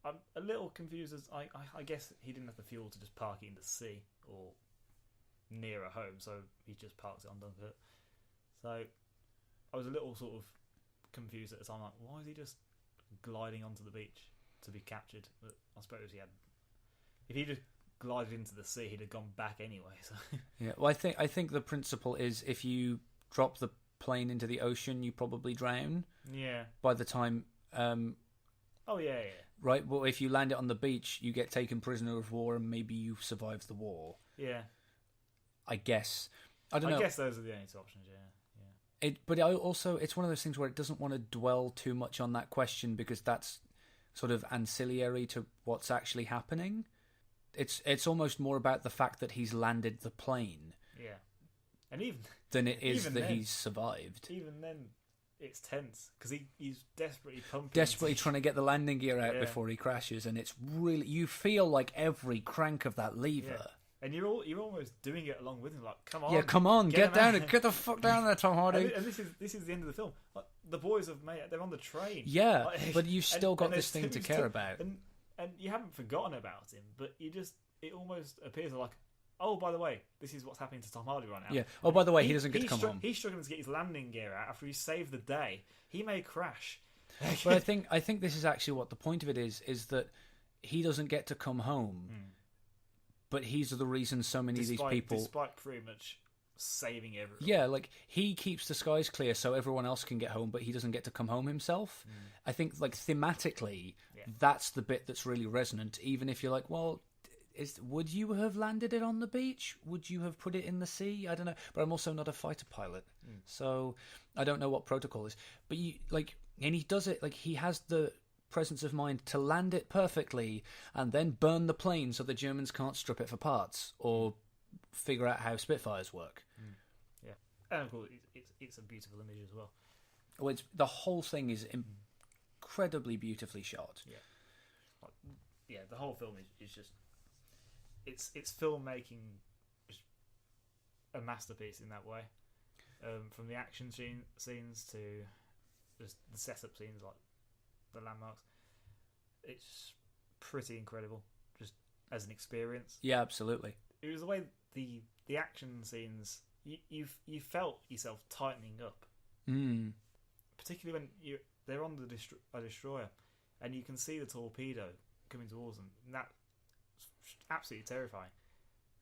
I'm a little confused as I guess he didn't have the fuel to just park it in the sea or nearer home, so he just parks it on Dunkirk. So I was a little sort of confused at the time, like, why is he just gliding onto the beach to be captured? But I suppose if he just glided into the sea, he'd have gone back anyway. So Yeah, well, I think the principle is if you drop the plane into the ocean, you probably drown. yeah. By the time, Oh yeah. right? Well, if you land it on the beach, you get taken prisoner of war, and maybe you survive the war. Yeah. I guess. I don't know. I guess those are the only two options. Yeah. But it's one of those things where it doesn't want to dwell too much on that question because that's sort of ancillary to what's actually happening. It's almost more about the fact that he's landed the plane. Yeah. And even than it is even that then, he's survived. Even then, it's tense because he's desperately pumping. Desperately trying to get the landing gear out Yeah. before he crashes, and it's really, you feel like every crank of that lever. Yeah. And you're almost doing it along with him, like, come on, Yeah, come on, get him down, out. get the fuck down there, Tom Hardy. And this is the end of the film. Like, the boys have made it; they're on the train. Yeah, Like, but you've still got and this thing there's to still- care about. and you haven't forgotten about him, but it almost appears like, oh, by the way, this is what's happening to Tom Hardy right now. Yeah. Oh, by the way, he doesn't get to come home. He's struggling to get his landing gear out after he saved the day. He may crash. But I think this is actually what the point of it is that he doesn't get to come home, but he's the reason so many of these people. Despite pretty much saving everyone. Yeah, like he keeps the skies clear so everyone else can get home, but he doesn't get to come home himself. I think, like, thematically, that's the bit that's really resonant. Even if you're like, well, would you have landed it on the beach? Would you have put it in the sea? I don't know. But I'm also not a fighter pilot, so I don't know what protocol is. But and he does it, like, he has the presence of mind to land it perfectly and then burn the plane so the Germans can't strip it for parts or figure out how Spitfires work. Yeah, and of course it's a beautiful image as well. Well, the whole thing is incredibly beautifully shot. Yeah, the whole film is just it's filmmaking, just a masterpiece in that way. From the action scenes to just the setup scenes, like the landmarks, it's pretty incredible just as an experience. Yeah, absolutely. It was the way the action scenes, you felt yourself tightening up, particularly when they're on a destroyer and you can see the torpedo coming towards them, and that's absolutely terrifying.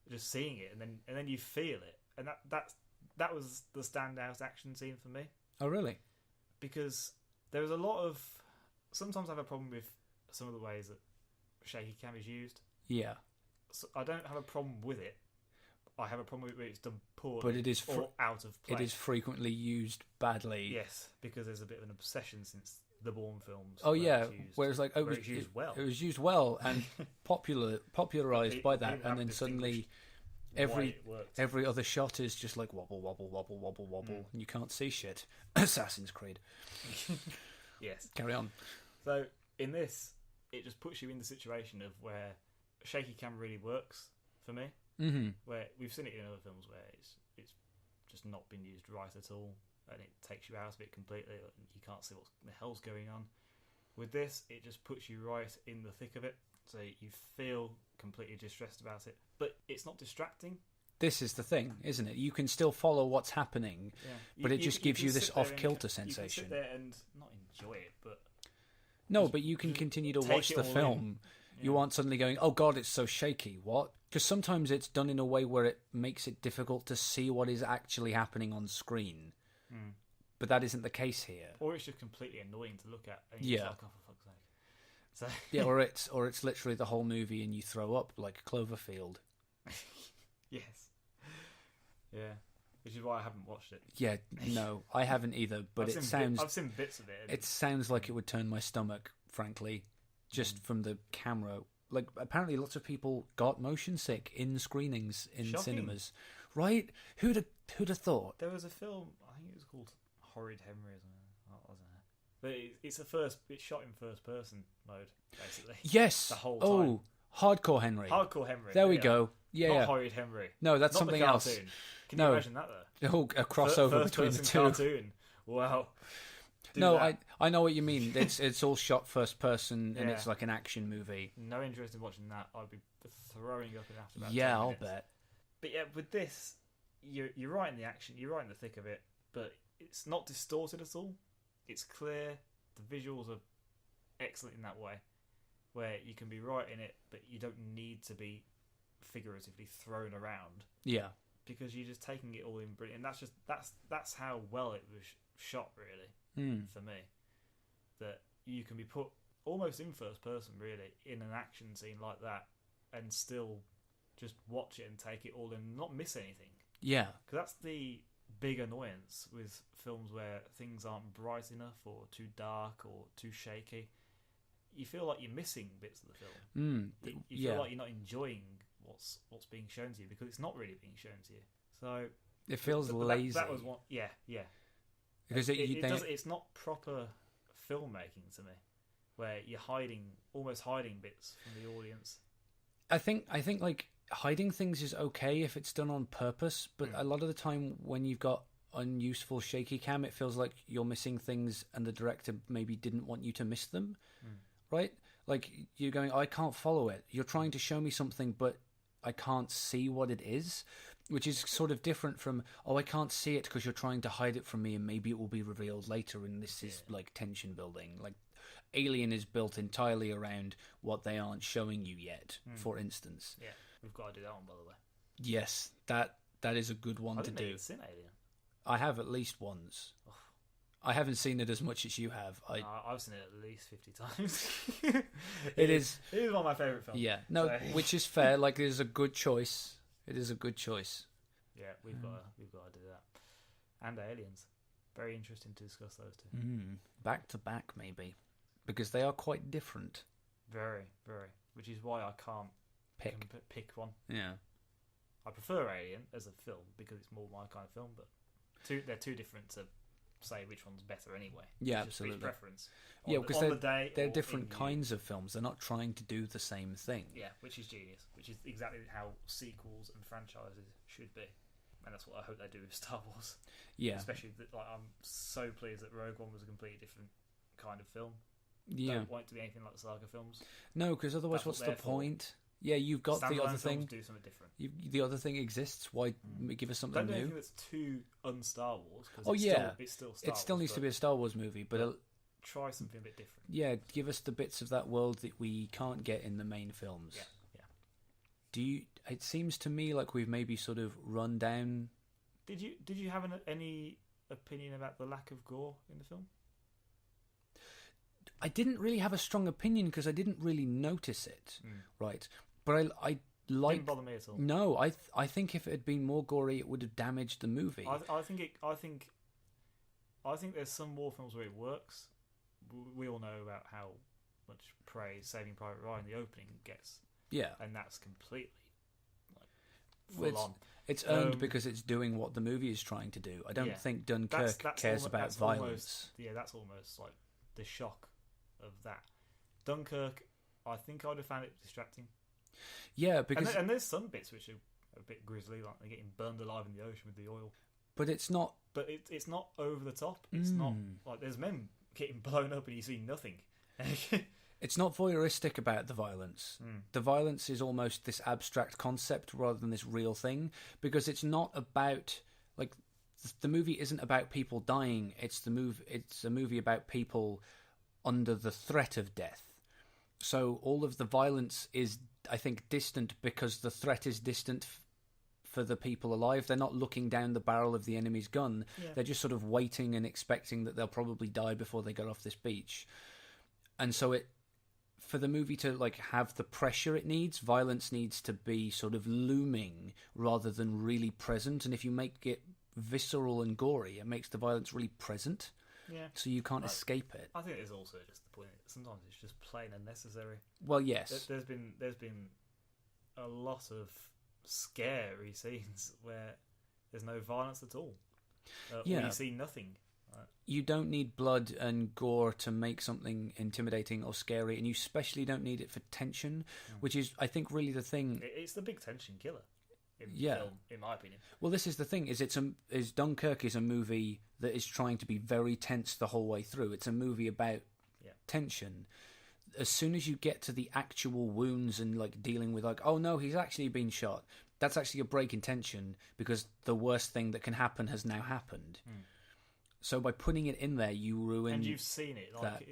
Just seeing it, and then you feel it, and that was the standout action scene for me. Oh, really? Because there was a lot of. Sometimes I have a problem with some of the ways that shaky cam is used. Yeah. So I don't have a problem with it. I have a problem with it when it's done poorly, But it is or out of place. It is frequently used badly. Yes, because there's a bit of an obsession since the Bourne films. Oh, where yeah. it's used, Whereas, like, where it's used well. It was used well and popularized by that, and then suddenly every other shot is just like wobble, wobble, wobble, wobble, wobble, and you can't see shit. Assassin's Creed. Yes. Carry on. So in this, it just puts you in the situation of where shaky cam really works for me. Mm-hmm. Where we've seen it in other films where it's just not been used right at all, and it takes you out of it completely. And you can't see what the hell's going on. With this, it just puts you right in the thick of it, so you feel completely distressed about it. But it's not distracting. This is the thing, isn't it? You can still follow what's happening, but it just gives you this off-kilter sensation. You can sit there and not enjoy it, but no, but you can continue to watch the film. You aren't suddenly going, oh God, it's so shaky. What? Because sometimes it's done in a way where it makes it difficult to see what is actually happening on screen. But that isn't the case here. Or it's just completely annoying to look at. And you're just like, oh, for fuck's sake. So yeah, or it's literally the whole movie and you throw up like Cloverfield. Yes. Yeah. Which is why I haven't watched it. Yeah, no, I haven't either. But I've seen bits of it. It sounds like it would turn my stomach, frankly, just from the camera. Like, apparently lots of people got motion sick in screenings in Shocking. cinemas. Right? Who'd have thought? There was a film, I think it was called Horrid Henry or something. I don't know. But it's shot in first person mode, basically. Yes. The whole time. Oh, Hardcore Henry. Hardcore Henry. There we go. Yeah. Not Horrid Henry. No, that's Not something the else. cartoon. Can you imagine that though? Oh, a crossover First between the person two. cartoon. Wow. No, that. I know what you mean. It's all shot first person, and Yeah. it's like an action movie. No interest in watching that. I'd be throwing up in after about 10 Yeah, I'll minutes. bet. But yeah, with this, you're right in the action, you're right in the thick of it, but it's not distorted at all. It's clear. The visuals are excellent in that way, where you can be right in it, but you don't need to be figuratively thrown around Yeah. because you're just taking it all in brilliant. And that's how well it was shot, really, for me. That you can be put almost in first person, really, in an action scene like that, and still just watch it and take it all in, and not miss anything. Yeah. Because that's the big annoyance with films where things aren't bright enough or too dark or too shaky. You feel like you're missing bits of the film. You feel like you're not enjoying what's being shown to you because it's not really being shown to you. So It feels but lazy. That was one. Yeah. Because It's not proper filmmaking to me, where you're almost hiding bits from the audience. I think like hiding things is okay if it's done on purpose, but a lot of the time when you've got unuseful shaky cam, it feels like you're missing things and the director maybe didn't want you to miss them. Right? Like you're going, I can't follow it. You're trying to show me something, but I can't see what it is, which is sort of different from, I can't see it because you're trying to hide it from me and maybe it will be revealed later and this is like tension building. Like Alien is built entirely around what they aren't showing you yet, for instance. Yeah, we've got to do that one, by the way. Yes, that is a good one I to didn't know do. you'd seen Alien. I have at least once. I haven't seen it as much as you have. I've seen it at least 50 times. It is one of my favourite films. Yeah, no, So- which is fair. Like, it is a good choice. It is a good choice. Yeah, we've got to do that. And Aliens. Very interesting to discuss those two. Back to back, maybe, because they are quite different. Very, very. Which is why I can't pick one. Yeah, I prefer Alien as a film because it's more my kind of film, but they're too different to say which one's better anyway. Yeah, It's just absolutely. each preference. Yeah, because they're or different in kinds of films. They're not trying to do the same thing. Yeah, which is genius. Which is exactly how sequels and franchises should be, and that's what I hope they do with Star Wars. Yeah, Especially that, I'm so pleased that Rogue One was a completely different kind of film. yeah. Don't want it to be anything like the saga films. No, because otherwise, That's what's what the they're for. point? Yeah, you've got the Standalone other films thing. do something different. The other thing exists. Why give us something Don't do new? anything that's too un-Star Wars. Cause Oh, it's yeah. it's still Star It still Wars, needs to but be a Star Wars movie, but try something a bit different. yeah, give us the bits of that world that we can't get in the main films. Yeah. It seems to me like we've maybe sort of run down. Did you have any opinion about the lack of gore in the film? I didn't really have a strong opinion because I didn't really notice it, right? But I like. Didn't bother me at all. No, I think if it had been more gory, it would have damaged the movie. I think there's some war films where it works. We all know about how much praise Saving Private Ryan the opening gets, Yeah, and that's completely Well, full on. it's earned because it's doing what the movie is trying to do. I don't think Dunkirk cares about violence. That's almost like the shock of that. Dunkirk, I think I would have found it distracting. Yeah, because And there's some bits which are a bit grisly, like they're getting burned alive in the ocean with the oil. but it's not. But it's not over the top. It's not like there's men getting blown up and you see nothing. It's not voyeuristic about the violence. The violence is almost this abstract concept rather than this real thing, because it's not about like the movie isn't about people dying. It's a movie about people under the threat of death. So all of the violence is, I think, distant because the threat is distant for the people alive. They're not looking down the barrel of the enemy's gun. Yeah. They're just sort of waiting and expecting that they'll probably die before they get off this beach. And so for the movie to like have the pressure it needs, violence needs to be sort of looming rather than really present. And if you make it visceral and gory, it makes the violence really present. Yeah. So you can't escape it. I think there's also just the point that sometimes it's just plain unnecessary. Well, yes. There's been a lot of scary scenes where there's no violence at all. Or you see nothing. You don't need blood and gore to make something intimidating or scary, and you especially don't need it for tension, which is, I think, really the thing. It's the big tension killer. in Yeah. film, in my opinion. Well, this is the thing: is Dunkirk is a movie that is trying to be very tense the whole way through. It's a movie about tension. As soon as you get to the actual wounds and like dealing with like, oh no, he's actually been shot. That's actually a break in tension because the worst thing that can happen has now happened. So by putting it in there, you ruin. And you've seen it. Like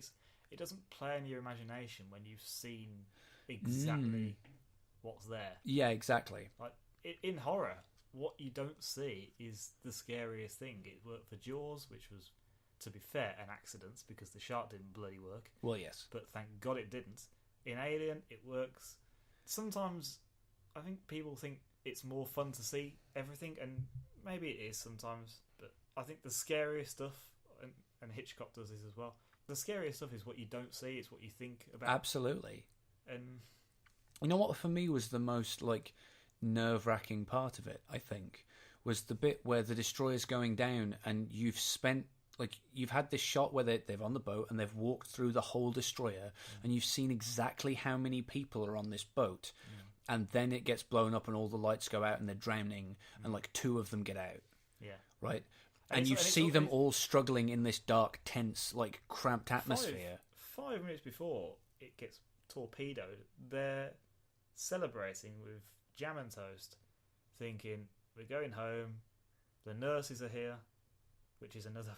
it doesn't play in your imagination when you've seen exactly what's there. Yeah, exactly. Like in horror, what you don't see is the scariest thing. It worked for Jaws, which was, to be fair, an accident because the shark didn't bloody work. Well, yes. But thank God it didn't. In Alien, it works. Sometimes I think people think it's more fun to see everything, and maybe it is sometimes, but I think the scariest stuff, and Hitchcock does this as well, the scariest stuff is what you don't see, it's what you think about. Absolutely. And you know what, for me, was the most like nerve-wracking part of it, I think, was the bit where the destroyer's going down and you've had this shot where they're on the boat and they've walked through the whole destroyer and you've seen exactly how many people are on this boat, and then it gets blown up and all the lights go out and they're drowning and like 2 of them get out. Yeah. Right? And you see them all struggling in this dark, tense, like cramped atmosphere. 5 minutes before it gets torpedoed, they're celebrating with jam and toast, thinking, we're going home, the nurses are here, which is another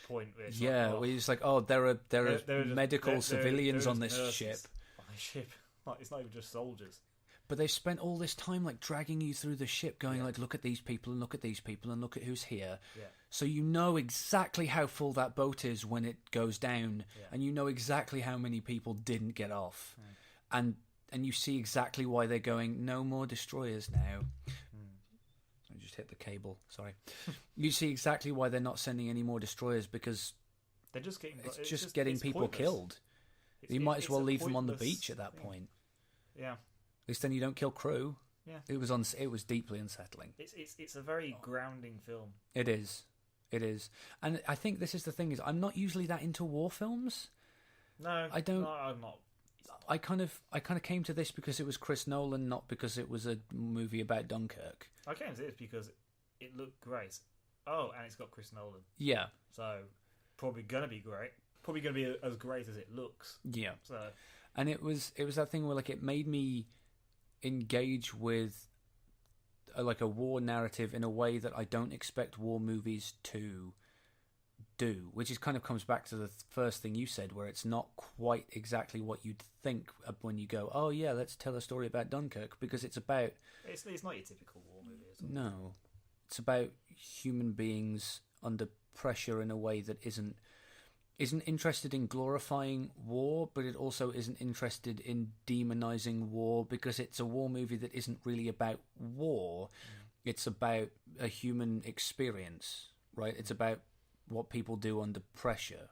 point where it's where it's like, oh, there are medical civilians on this ship. On this ship. Like, it's not even just soldiers. But they've spent all this time like dragging you through the ship, going like, look at these people and look at these people and look at who's here. Yeah. So you know exactly how full that boat is when it goes down, and you know exactly how many people didn't get off, and you see exactly why they're going, no more destroyers now. I just hit the cable. Sorry. You see exactly why they're not sending any more destroyers, because they're just getting it's getting people killed. You might as well leave them on the beach at that point. Yeah. At least then you don't kill crew. Yeah. It was deeply unsettling. It's a very grounding film. It is. And I think this is the thing, is I'm not usually that into war films. No, I don't. No, I'm not. I kind of came to this because it was Chris Nolan, not because it was a movie about Dunkirk. I came to this because it looked great. Oh, and it's got Chris Nolan. Yeah. So probably gonna be great. Probably gonna be as great as it looks. Yeah. So. And it was that thing where like it made me engage with a war narrative in a way that I don't expect war movies to do, which is kind of comes back to the first thing you said, where it's not quite exactly what you'd think when you go, oh yeah, let's tell a story about Dunkirk, because it's about it's not your typical war movie, is it? No, it's about human beings under pressure in a way that isn't interested in glorifying war, but it also isn't interested in demonizing war, because it's a war movie that isn't really about war. It's about a human experience, right? It's about what people do under pressure.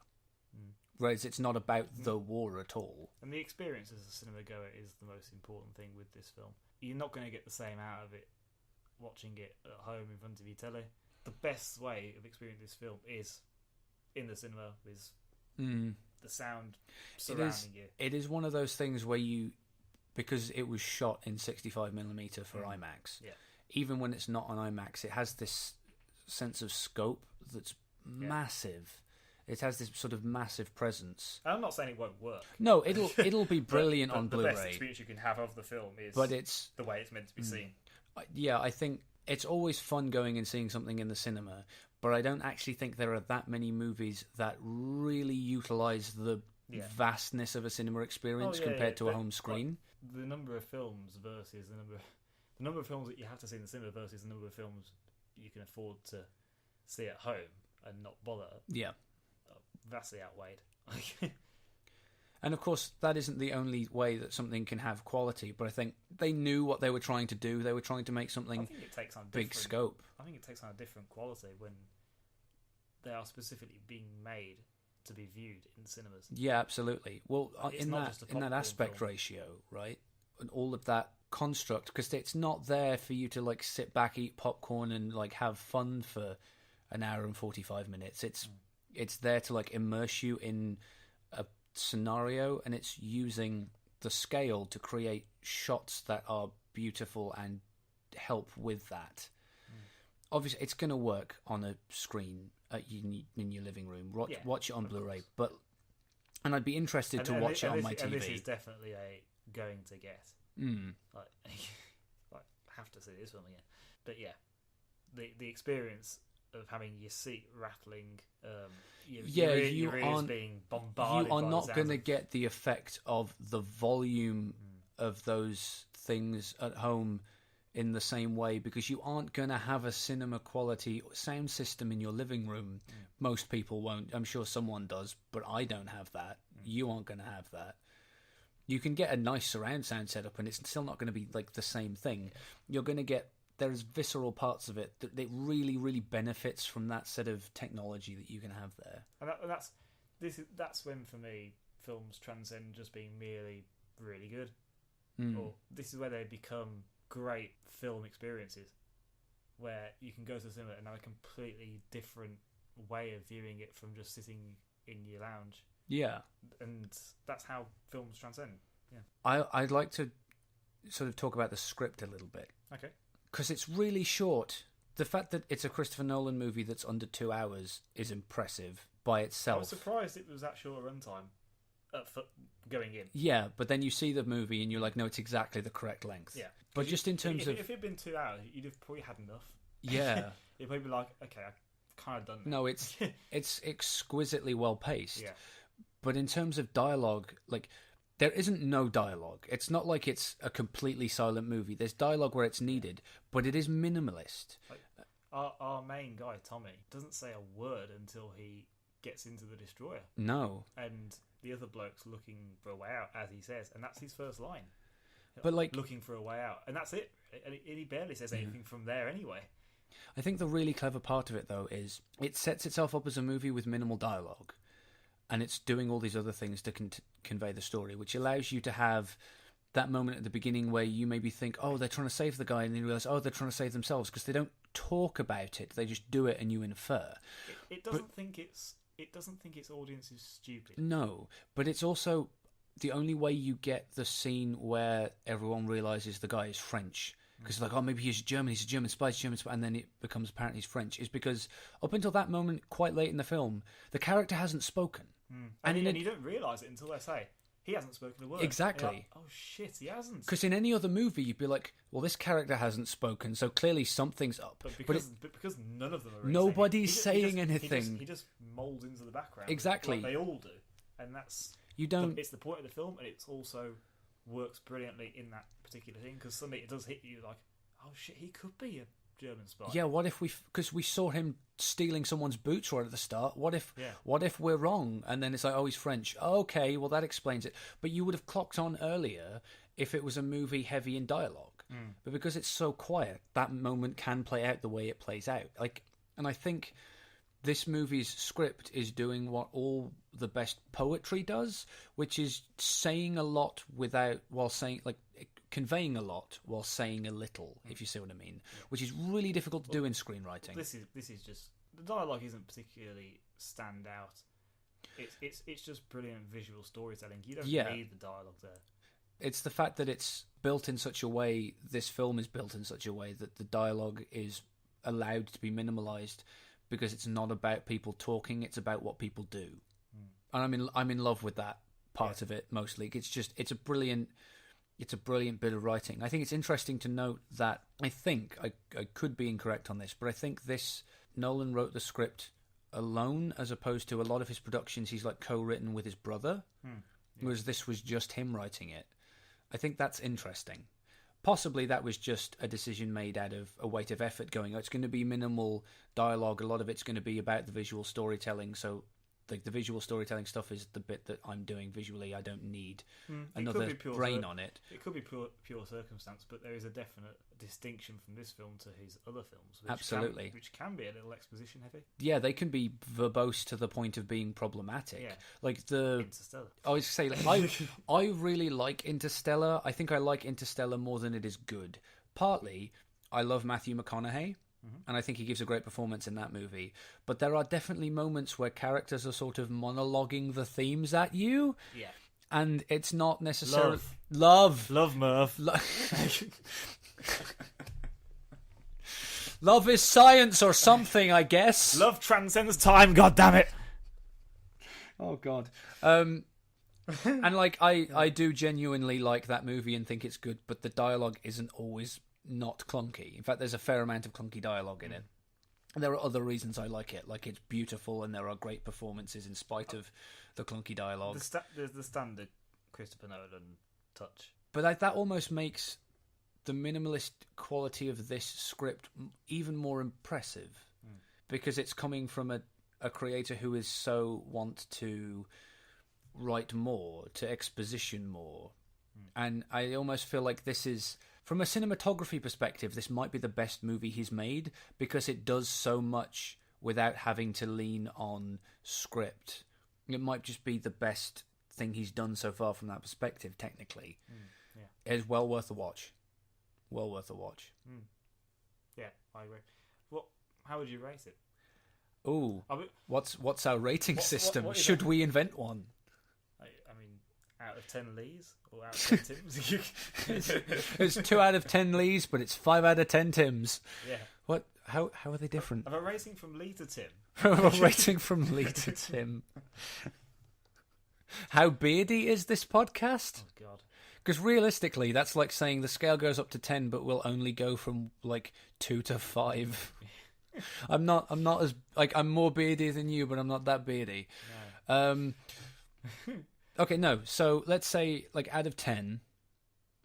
Whereas it's not about the war at all. And the experience as a cinema goer is the most important thing with this film. You're not going to get the same out of it watching it at home in front of your telly. The best way of experiencing this film is in the cinema, with the sound surrounding you. It is one of those things where because it was shot in 65mm for IMAX, even when it's not on IMAX, it has this sense of scope that's massive. It has this sort of massive presence. I'm not saying it won't work. No, it'll be brilliant on Blu-ray. The best experience you can have of the film is the way it's meant to be seen. Yeah, I think it's always fun going and seeing something in the cinema, but I don't actually think there are that many movies that really utilise the vastness of a cinema experience compared to a home screen. Like, the number of films versus the number of films that you have to see in the cinema versus the number of films you can afford to see at home and not bother. Yeah. Vastly outweighed. And of course, that isn't the only way that something can have quality, but I think they knew what they were trying to do. They were trying to make something big scope. I think it takes on a different quality when they are specifically being made to be viewed in cinemas. Yeah, absolutely. Well, in that aspect ratio, right, and all of that construct, because it's not there for you to like sit back, eat popcorn, and like have fun for an hour and 45 minutes. It's there to like immerse you in a scenario, and it's using the scale to create shots that are beautiful and help with that. Obviously, it's going to work on a screen in your living room. Watch it on Blu-ray, and I'd be interested to watch it on my TV. And this is definitely a going to get. Like, have to see this film again. But yeah, the experience of having your seat rattling, your ears being bombarded. You are by not going to get the effect of the volume of those things at home in the same way, because you aren't going to have a cinema quality sound system in your living room. Most people won't. I'm sure someone does, but I don't have that. You aren't going to have that. You can get a nice surround sound setup, and it's still not going to be like the same thing. You're going to get, there's visceral parts of it that it really, really benefits from that set of technology that you can have there. And that's when, for me, films transcend just being merely really good. Or this is where they become great film experiences, where you can go to the cinema and have a completely different way of viewing it from just sitting in your lounge. Yeah. And that's how films transcend. Yeah. I'd like to sort of talk about the script a little bit. Okay. Because it's really short. The fact that it's a Christopher Nolan movie that's under 2 hours is impressive by itself. I was surprised it was that short a runtime going in. Yeah, but then you see the movie and you're like, no, it's exactly the correct length. Yeah. But just in terms of... If it had been 2 hours, you'd have probably had enough. Yeah. You'd probably be like, okay, I've kind of done that. No, it's exquisitely well paced. Yeah. But in terms of dialogue, like, there isn't no dialogue. It's not like it's a completely silent movie. There's dialogue where it's needed, but it is minimalist. Like, our main guy, Tommy, doesn't say a word until he gets into the destroyer. No. And the other bloke's looking for a way out, as he says, and that's his first line. But like, looking for a way out, and that's it. And he barely says anything from there anyway. I think the really clever part of it, though, is it sets itself up as a movie with minimal dialogue, and it's doing all these other things to convey the story, which allows you to have that moment at the beginning where you maybe think, oh, they're trying to save the guy, and then you realise, oh, they're trying to save themselves, because they don't talk about it; they just do it, and you infer. It doesn't think its audience is stupid. No, but it's also the only way you get the scene where everyone realises the guy is French. Because it's like, oh, maybe he's German, he's a German spy, and then it becomes apparent he's French, is because up until that moment, quite late in the film, the character hasn't spoken. And you don't realise it until they say, he hasn't spoken a word. Exactly. Like, oh shit, he hasn't. Because in any other movie, you'd be like, well, this character hasn't spoken, so clearly something's up. But because none of them are nobody's saying anything. He just moulds into the background. Exactly. Like they all do. And that's... It's the point of the film, and it also works brilliantly in that particular thing, because suddenly it does hit you like, oh shit, he could be a German spy. Yeah, what if because we saw him stealing someone's boots right at the start, what if we're wrong? And then it's like, oh, he's French. Okay, well, that explains it. But you would have clocked on earlier if it was a movie heavy in dialogue. But because it's so quiet, that moment can play out the way it plays out. And I think this movie's script is doing what all the best poetry does, which is saying a lot conveying a lot while saying a little, if you see what I mean, which is really difficult to do in screenwriting. This is just, the dialogue isn't particularly stand out. It's just brilliant visual storytelling. You don't need the dialogue there. It's the fact that it's built in such a way, this film is built in such a way that the dialogue is allowed to be minimalized, because it's not about people talking, it's about what people do. And I'm in love with that part of it mostly. It's a brilliant bit of writing. I think it's interesting to note that I could be incorrect on this, but I think Nolan wrote the script alone, as opposed to a lot of his productions he's like co-written with his brother, whereas this was just him writing it. I think that's interesting. Possibly that was just a decision made out of a weight of effort going, oh, it's going to be minimal dialogue, a lot of it's going to be about the visual storytelling, so the visual storytelling stuff is the bit that I'm doing visually. I don't need another brain on it. It could be pure circumstance, but there is a definite distinction from this film to his other films, which can be a little exposition heavy. Yeah, they can be verbose to the point of being problematic. Yeah. Like Interstellar. I was say, I really like Interstellar. I think I like Interstellar more than it is good. Partly, I love Matthew McConaughey. And I think he gives a great performance in that movie. But there are definitely moments where characters are sort of monologuing the themes at you. Yeah. And it's not necessarily... Love, Merv. Love is science or something, I guess. Love transcends time. God damn it! Oh God. And like I do genuinely like that movie and think it's good, but the dialogue isn't always not clunky. In fact, there's a fair amount of clunky dialogue in it. And there are other reasons I like it. Like, it's beautiful and there are great performances in spite of the clunky dialogue. There's the standard Christopher Nolan touch. But that almost makes the minimalist quality of this script even more impressive, because it's coming from a creator who is so want to write more, to exposition more. And I almost feel like this is, from a cinematography perspective, this might be the best movie he's made, because it does so much without having to lean on script. It might just be the best thing he's done so far from that perspective, technically. It's well worth a watch. Well worth a watch. Yeah, I agree. How would you rate it? Ooh, what's our rating system? what is Should it? we invent one? I mean, out of 10 Lees or out of 10 Tims? It's 2 out of 10 Lees, but it's 5 out of 10 Tims. Yeah. What? How are they different? Have a rating from Lee to Tim. A rating from Lee to Tim. How beardy is this podcast? Oh God. Because realistically, that's like saying the scale goes up to 10, but will only go from like 2 to 5. I'm not as like, I'm more beardy than you, but I'm not that beardy. No. Okay, no. So let's say, like, out of 10,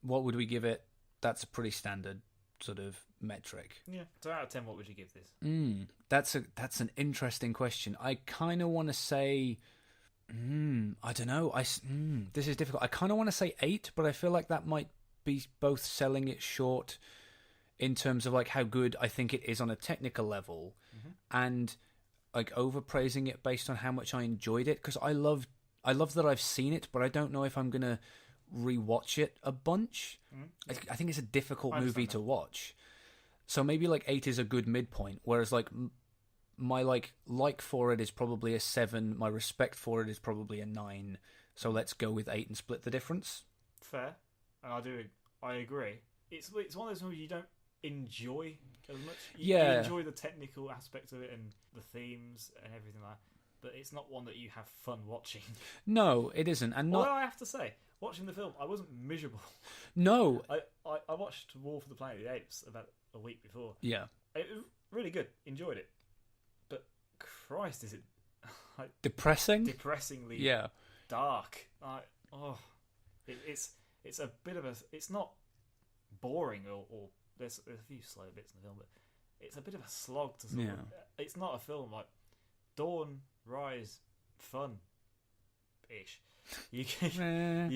what would we give it? That's a pretty standard sort of metric. Yeah. So out of 10, what would you give this? That's an interesting question. I kind of want to say, I don't know. This is difficult. I kind of want to say 8, but I feel like that might be both selling it short in terms of like how good I think it is on a technical level, and like overpraising it based on how much I enjoyed it, because I love that I've seen it, but I don't know if I'm gonna rewatch it a bunch. I think it's a difficult movie to watch, so maybe like 8 is a good midpoint. Whereas like my like for it is probably a 7, my respect for it is probably a 9. So let's go with 8 and split the difference. Fair, and I agree. It's one of those movies you don't enjoy as much. You enjoy the technical aspect of it and the themes and everything like that, but it's not one that you have fun watching. No, it isn't. And although I have to say, watching the film, I wasn't miserable. No. I watched War for the Planet of the Apes about a week before. Yeah. It was really good. Enjoyed it. But Christ, is it like depressing? Depressingly dark. Like, it's a bit of a... It's not boring or there's a few slow bits in the film, but it's a bit of a slog to sort of... It's not a film like Dawn, Rise, fun-ish. You can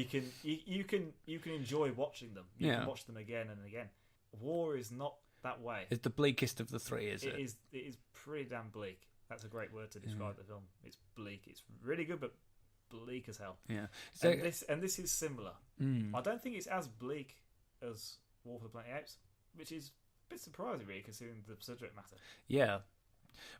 enjoy watching them. You can watch them again and again. War is not that way. It's the bleakest of the three, is it? It is pretty damn bleak. That's a great word to describe the film. It's bleak. It's really good, but bleak as hell. Yeah. So, and this is similar. I don't think it's as bleak as War for the Planet of the Apes, which is a bit surprising, really, considering the subject matter. Yeah.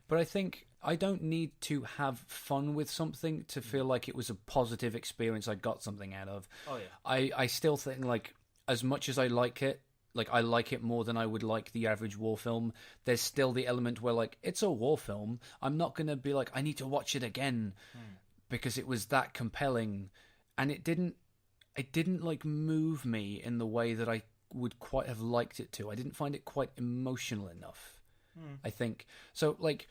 But I think I don't need to have fun with something to feel like it was a positive experience I got something out of. Oh, yeah. I still think, like, as much as I like it more than I would like the average war film, there's still the element where, like, it's a war film. I'm not going to be like, I need to watch it again because it was that compelling. And it didn't, like, move me in the way that I would quite have liked it to. I didn't find it quite emotional enough. I think so. Like,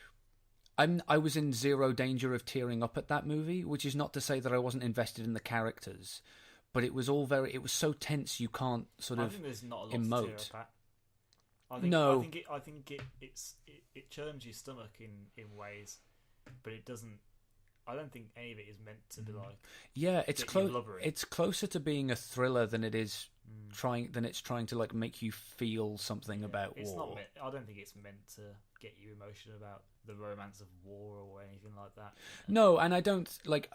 I was in zero danger of tearing up at that movie, which is not to say that I wasn't invested in the characters, but it was all it was so tense you can't sort of I think there's not a lot emote. to tear up at. I think it churns your stomach in ways, but it doesn't. I don't think any of it is meant to be like. Yeah, it's It's closer to being a thriller than it is trying to like make you feel something about it's war. Not. I don't think it's meant to get you emotional about the romance of war or anything like that. No, and I don't like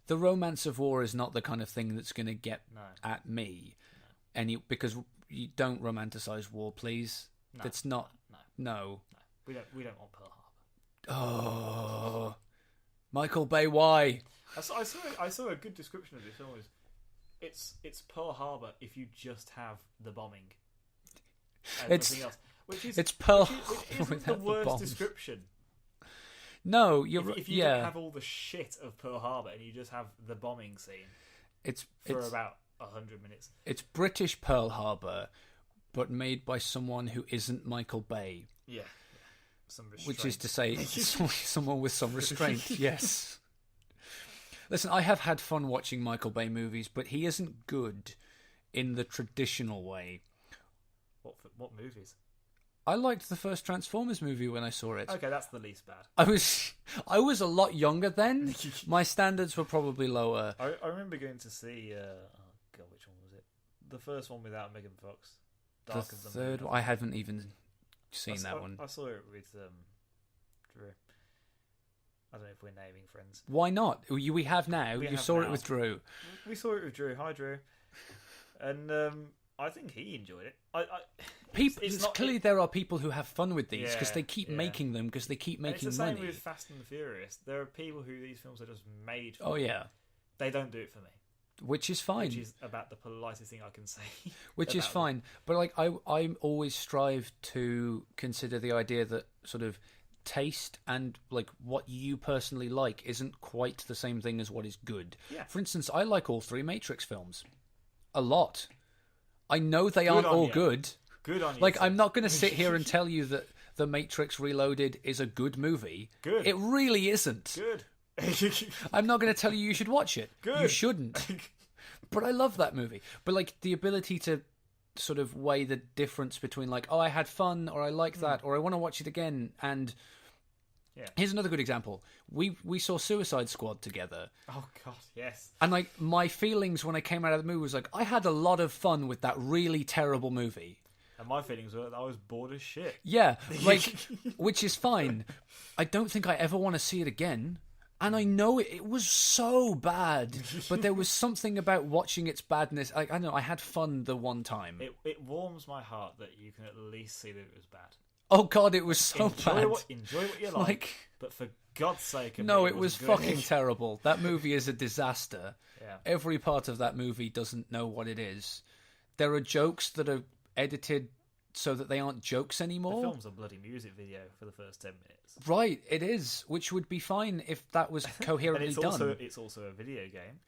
the romance of war is not the kind of thing that's going to get at me. No. Because you don't romanticize war, please. No, that's not. No. We don't want Pearl Harbor. Oh. Michael Bay, why? I saw a good description of this film. It's Pearl Harbor if you just have the bombing and nothing else. It's Pearl which isn't the without the worst bombs. description. No, you're If you don't have all the shit of Pearl Harbor and you just have the bombing scene it's for about 100 minutes. It's British Pearl Harbor, but made by someone who isn't Michael Bay. Yeah. Some restraint. Which is to say, someone with some restraint. Yes. Listen, I have had fun watching Michael Bay movies, but he isn't good in the traditional way. What movies? I liked the first Transformers movie when I saw it. Okay, that's the least bad. I was a lot younger then. My standards were probably lower. I remember going to see. Which one was it? The first one without Megan Fox. The third one, I haven't even seen that one. I saw it with Drew. I don't know if we're naming friends. Why not? We have now. We you have saw now. it with Drew. We saw it with Drew. Hi, Drew. And I think he enjoyed it. Clearly there are people who have fun with these because Yeah, they keep yeah. making them because they keep making it's the same money. with Fast and the Furious. There are people who these films are just made for. Oh yeah, They don't do it for me. which is fine. Which is about the politest thing I can say. Which is about fine. But like I always strive to consider the idea that sort of taste and like what you personally like isn't quite the same thing as what is good. Yeah. For instance, I like all three Matrix films a lot. I know they Good aren't on all you. good. Good on you. Like, Tim. I'm not going to sit here and tell you that The Matrix Reloaded is a good movie. Good. It really isn't. Good. I'm not going to tell you should watch it. Good. You shouldn't. But I love that movie. But, like, the ability to sort of weigh the difference between, like, oh, I had fun, or I like that, or I want to watch it again, and... Yeah. Here's another good example. We saw Suicide Squad together. Oh God, yes. And, like, my feelings when I came out of the movie was like, I had a lot of fun with that really terrible movie. And my feelings were that I was bored as shit. Yeah, like, which is fine. I don't think I ever want to see it again. And I know it was so bad, but there was something about watching its badness. I don't know, I had fun the one time. It warms my heart that you can at least see that it was bad. Oh God, it was so bad. Enjoy what you like, but for God's sake, no, it was good. fucking terrible. That movie is a disaster. Yeah. Every part of that movie doesn't know what it is. There are jokes that are edited so that they aren't jokes The anymore. film's a bloody music video for the first 10 minutes. Right, it is, which would be fine if that was coherently And done. it's also a video game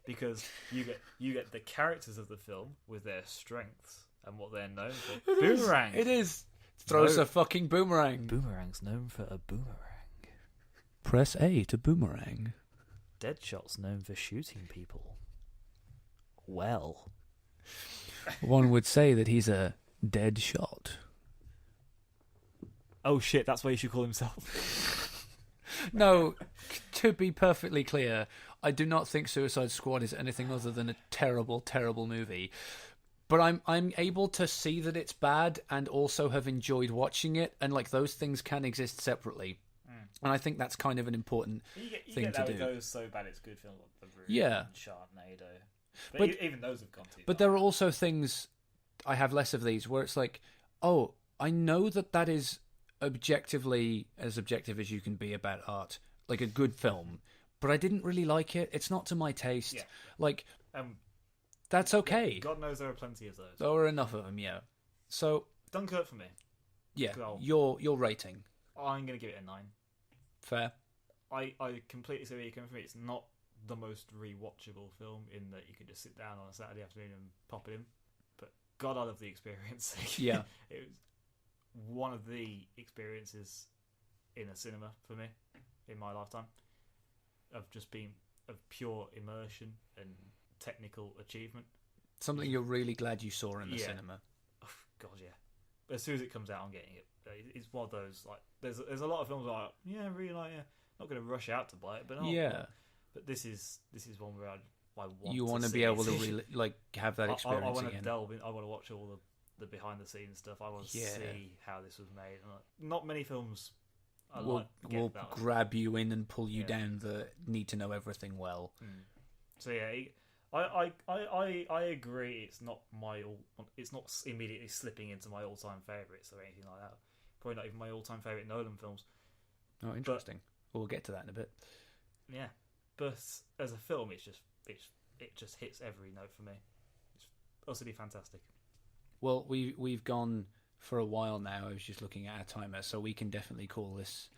because you get the characters of the film with their strengths and what they're known for. Boomerang. It is. Throws No. a fucking boomerang. Boomerang's known for a boomerang. Press A to boomerang. Deadshot's known for shooting people. Well, One would say that he's a dead shot. Oh shit, that's what he should call himself. No, to be perfectly clear, I do not think Suicide Squad is anything other than a terrible, terrible movie. But I'm able to see that it's bad and also have enjoyed watching it, and like those things can exist separately. And I think that's kind of an important You thing get to that do. with those so bad it's good films like The Room Yeah. and Sharknado. But- Even those have gone too But far. there are also things, I have less of these, where it's like, oh, I know that is objectively as objective as you can be about art, like a good film, but I didn't really like it. It's not to my taste. Yeah. Like, Um, that's okay. God knows there are plenty of those. There are enough of them, yeah. So, Dunkirk for me. yeah, Well- your rating. I'm going to give it a 9. Fair. I completely see where you're coming from. It's not the most rewatchable film in that you could just sit down on a Saturday afternoon and pop it in. But God, I love the experience. Yeah. It was one of the experiences in a cinema for me in my lifetime of just being of pure immersion and technical achievement. Something you're really glad you saw in the Yeah. cinema. Oh, God, yeah. As soon as it comes out, I'm getting it. It's one of those like there's a lot of films like I really like not going to rush out to buy it, but Yeah. But this is one where I want You want to see be able it. to really, like, have that I experience want to again. delve in. I want to watch all the behind the scenes stuff. I want to Yeah. see how this was made. And not many films Will get that. grab you in and pull you Yeah. down the need to know everything well. So yeah, I agree. It's not it's not immediately slipping into my all-time favorites or anything like that. Probably not even my all-time favorite Nolan films. Oh, interesting. We'll get to that in a bit. Yeah, but as a film, it just hits every note for me. It's utterly fantastic. Well, we've gone for a while now. I was just looking at our timer, so we can definitely call this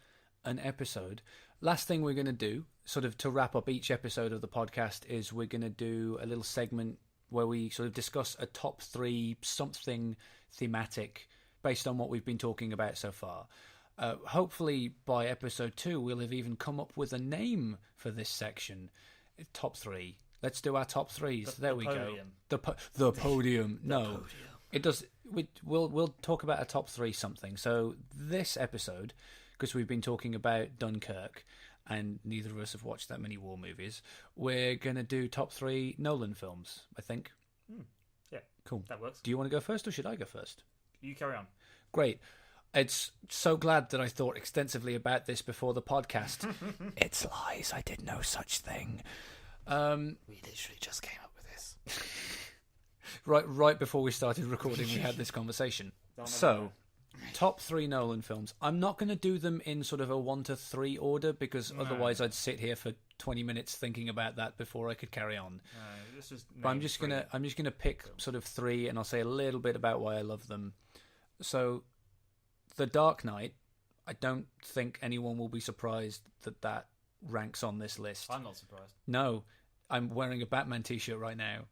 an episode. Last thing we're going to do, sort of to wrap up each episode of the podcast, is we're going to do a little segment where we sort of discuss a top 3 something thematic based on what we've been talking about so far. Hopefully by episode 2 we'll have even come up with a name for this section. Top 3. Let's do our top 3s. There we go. The podium. No, podium. It does. We'll talk about a top 3 something. So this episode, because we've been talking about Dunkirk, and neither of us have watched that many war movies, we're gonna do top 3 Nolan films. I think. Yeah, cool. That works. Do you want to go first, or should I go first? You carry on. Great. It's so glad that I thought extensively about this before the podcast. It's lies. I did no such thing. We literally just came up with this. Right before we started recording, we had this conversation. So, top 3 Nolan films. I'm not going to do them in sort of a 1 to 3 order, because otherwise I'd sit here for 20 minutes thinking about that before I could carry on. But I'm just gonna pick sort of 3, and I'll say a little bit about why I love them. So, The Dark Knight, I don't think anyone will be surprised that ranks on this list. I'm not surprised. No, I'm wearing a Batman t-shirt right now.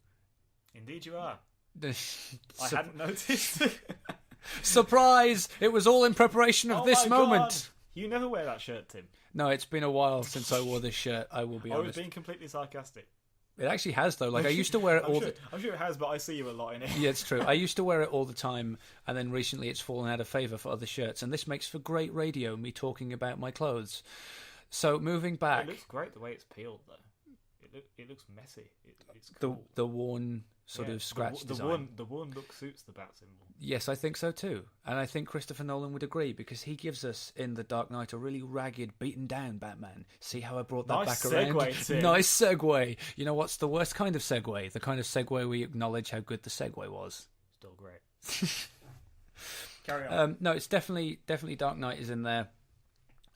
Indeed you are. I hadn't noticed. Surprise! It was all in preparation of this moment. God. You never wear that shirt, Tim. No, it's been a while since I wore this shirt, I will be I was honest. being completely sarcastic. It actually has, though. Like, I used to wear it I'm sure it has, but I see you a lot in it. Yeah, it's true. I used to wear it all the time, and then recently it's fallen out of favour for other shirts, and this makes for great radio, me talking about my clothes. So, moving back... It looks great the way it's peeled, though. It looks messy. It's cool. The worn sort of scratch design. The worn look suits the bat symbol. Yes, I think so too. And I think Christopher Nolan would agree, because he gives us, in The Dark Knight, a really ragged, beaten down Batman. See how I brought that back around? Nice segue, Tim. Nice segue. You know what's the worst kind of segue? The kind of segue we acknowledge how good the segue was. Still great. Carry on. No, it's definitely Dark Knight is in there.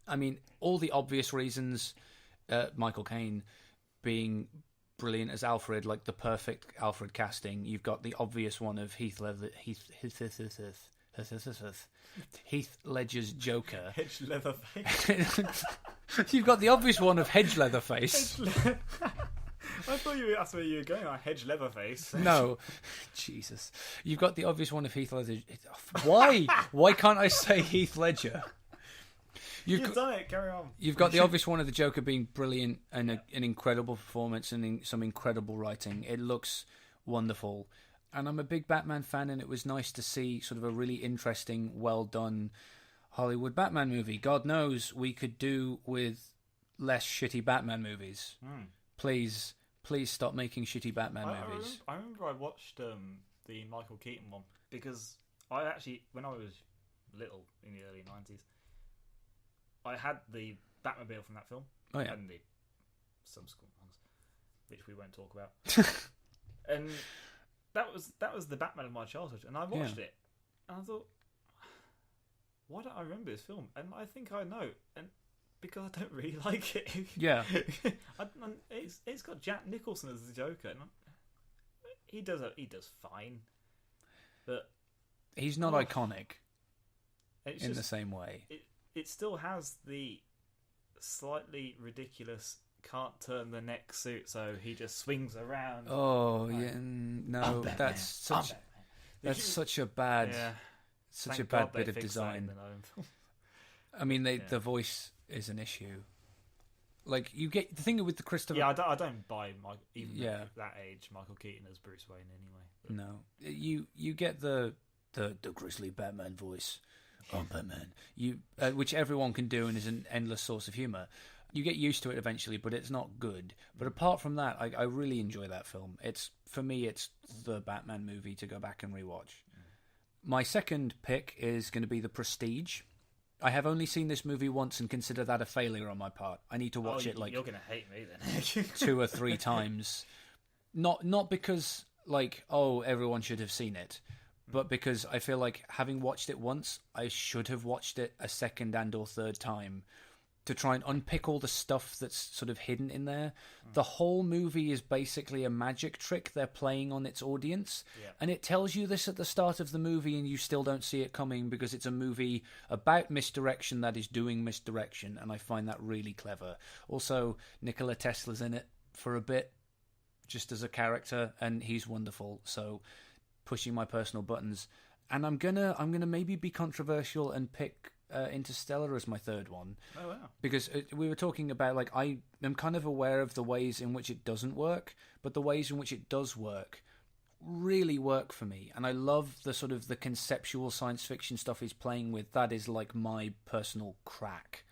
I mean, all the obvious reasons, Michael Caine being brilliant as Alfred, like the perfect Alfred casting. You've got the obvious one of Heath Ledger's Joker. Hedge Leatherface. You've got the obvious one of Hedge Leatherface. I thought that's where you were going. Hedge Leatherface. No, Jesus. You've got the obvious one of Heath Ledger. Why? Why can't I say Heath Ledger? You've done it. Carry on. You've got the obvious one of the Joker being brilliant and an incredible performance and some incredible writing. It looks wonderful. And I'm a big Batman fan, and it was nice to see sort of a really interesting, well-done Hollywood Batman movie. God knows we could do with less shitty Batman movies. Please stop making shitty Batman movies. I remember I watched the Michael Keaton one, because I actually, when I was little in the early 90s, I had the Batmobile from that film. Oh yeah, and the subsequent ones, which we won't talk about. And that was the Batman of my childhood, and I watched it, and I thought, why don't I remember this film? And I think I know, and because I don't really like it. Yeah, it's got Jack Nicholson as the Joker, and he does fine, but he's not iconic in the same way. It still has the slightly ridiculous can't turn the neck suit, so he just swings around. Oh yeah, no, that's such a bad bit of design. I mean, the voice is an issue. Like, you get the thing with the Christopher. Yeah, I don't buy at that age Michael Keaton as Bruce Wayne anyway. But... No, you get the grisly Batman voice. Oh, Batman. Which everyone can do and is an endless source of humour. You get used to it eventually, but it's not good. But apart from that, I really enjoy that film. For me, it's the Batman movie to go back and rewatch. My second pick is going to be The Prestige. I have only seen this movie once and consider that a failure on my part. I need to watch it you're going to hate me then. 2 or 3 times. Not because everyone should have seen it, but because I feel like having watched it once, I should have watched it a second and or third time to try and unpick all the stuff that's sort of hidden in there. The whole movie is basically a magic trick they're playing on its audience. Yeah. And it tells you this at the start of the movie and you still don't see it coming because it's a movie about misdirection that is doing misdirection. And I find that really clever. Also, Nikola Tesla's in it for a bit, just as a character, and he's wonderful. So, pushing my personal buttons. And I'm gonna maybe be controversial and pick Interstellar as my third one. Oh wow! Because we were talking about, like, I am kind of aware of the ways in which it doesn't work, but the ways in which it does work really work for me. And I love the sort of the conceptual science fiction stuff he's playing with. That is like my personal crack.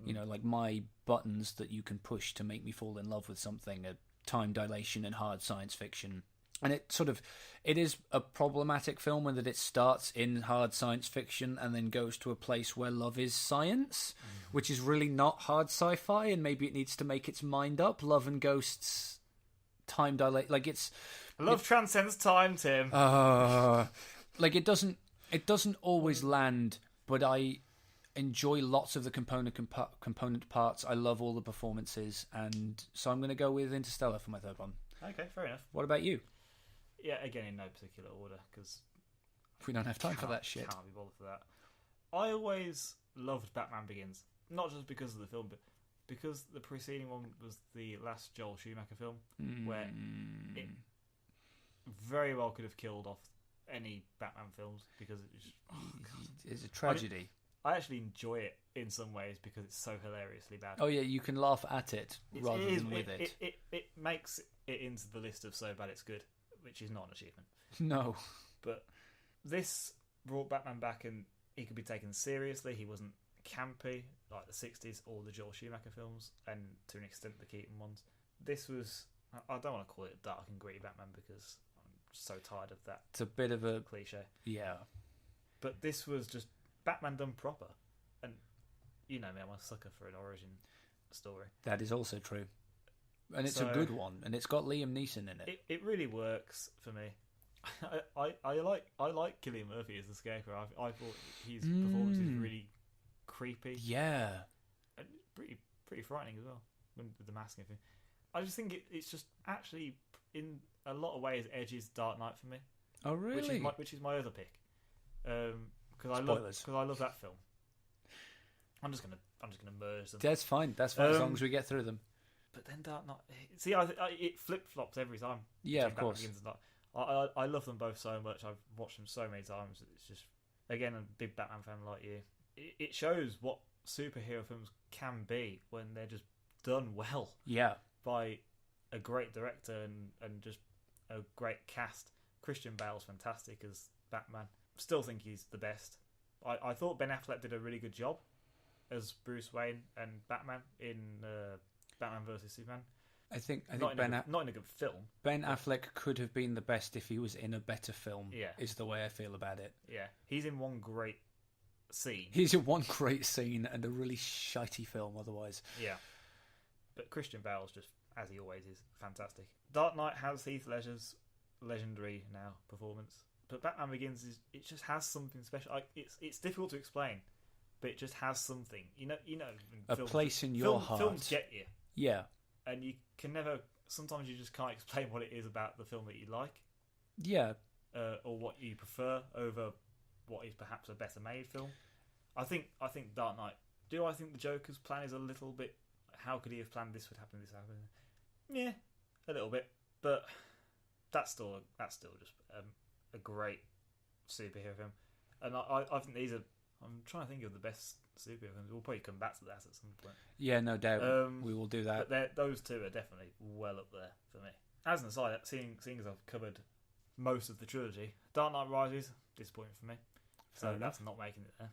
You know, like my buttons that you can push to make me fall in love with something, a time dilation and hard science fiction. And it is a problematic film in that it starts in hard science fiction and then goes to a place where love is science, which is really not hard sci-fi, and maybe it needs to make its mind up. Love and ghosts, time dilate, like it's... Love transcends time, Tim. Like it doesn't always land, but I enjoy lots of the component parts. I love all the performances, and so I'm going to go with Interstellar for my third one. Okay, fair enough. What about you? Yeah, again, in no particular order, because We don't have time for that shit. Can't be bothered for that. I always loved Batman Begins, not just because of the film, but because the preceding one was the last Joel Schumacher film, where it very well could have killed off any Batman films because it's a tragedy. I actually enjoy it in some ways because it's so hilariously bad. Oh yeah, you can laugh at it rather than with it. It makes it into the list of so bad it's good, which is not an achievement. No. But this brought Batman back and he could be taken seriously. He wasn't campy like the 60s or the Joel Schumacher films, and to an extent the Keaton ones. This was, I don't want to call it dark and gritty Batman because I'm so tired of that. It's a bit of a cliche. Yeah. But this was just Batman done proper. And you know me, I'm a sucker for an origin story. That is also true. And it's a good one, and it's got Liam Neeson in it. It really works for me. I like Cillian Murphy as the Scarecrow. I thought his performance is really creepy. Yeah. And pretty frightening as well, with the mask and everything. I just think it's just actually, in a lot of ways, edges Dark Knight for me. Oh really? Which is my other pick. Because I love that film. I'm just gonna merge them. That's fine. That's fine as long as we get through them. But then Dark Knight, see, it flip flops every time. Yeah, of course. I love them both so much. I've watched them so many times. It's just, again, a big Batman fan like you. It shows what superhero films can be when they're just done well. Yeah. By a great director and just a great cast. Christian Bale's fantastic as Batman. Still think he's the best. I thought Ben Affleck did a really good job as Bruce Wayne and Batman in Batman vs Superman. I think not in a good film. Ben Affleck could have been the best if he was in a better film. Yeah, is the way I feel about it. Yeah, he's in one great scene. He's in one great scene and a really shitey film otherwise. Yeah, but Christian Bale's just, as he always is, fantastic. Dark Knight has Heath Ledger's legendary now performance, but Batman Begins it just has something special. It's difficult to explain, but it just has something. You know, a place in your heart. Films get you. Yeah. And you can never. Sometimes you just can't explain what it is about the film that you like. Yeah. Or what you prefer over what is perhaps a better made film. I think Dark Knight. Do I think the Joker's plan is a little bit? How could he have planned this would happen? This happen? Yeah, a little bit. But that's still just a great superhero film. And I think these are. I'm trying to think of the best superhero films. We'll probably come back to that at some point. Yeah, no doubt. We will do that. But those two are definitely well up there for me. As an aside, seeing as I've covered most of the trilogy, Dark Knight Rises, disappointing for me. So that's not making it there.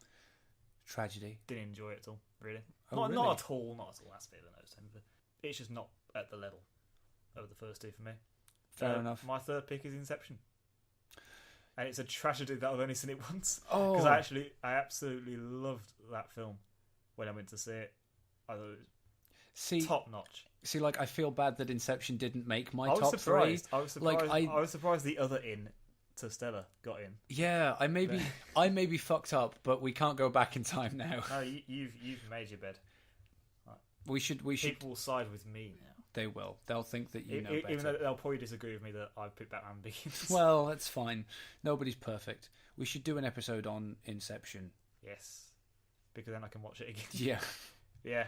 Tragedy. Didn't enjoy it at all, really. Oh, not at all. That's a bit of a nose. It's just not at the level of the first two for me. Fair enough. My third pick is Inception. And it's a tragedy that I've only seen it once. Oh. Because I absolutely loved that film when I went to see it. I thought it was top notch. See, like, I feel bad that Inception didn't make my top three. I was surprised. I was surprised the other Interstellar got in. Yeah, I may be fucked up, but we can't go back in time now. No, you've made your bed. We should. People will side with me now. They will. They'll think that you know better. Even though they'll probably disagree with me that I've picked Batman Begins. Well, that's fine. Nobody's perfect. We should do an episode on Inception. Yes, because then I can watch it again. Yeah. Yeah.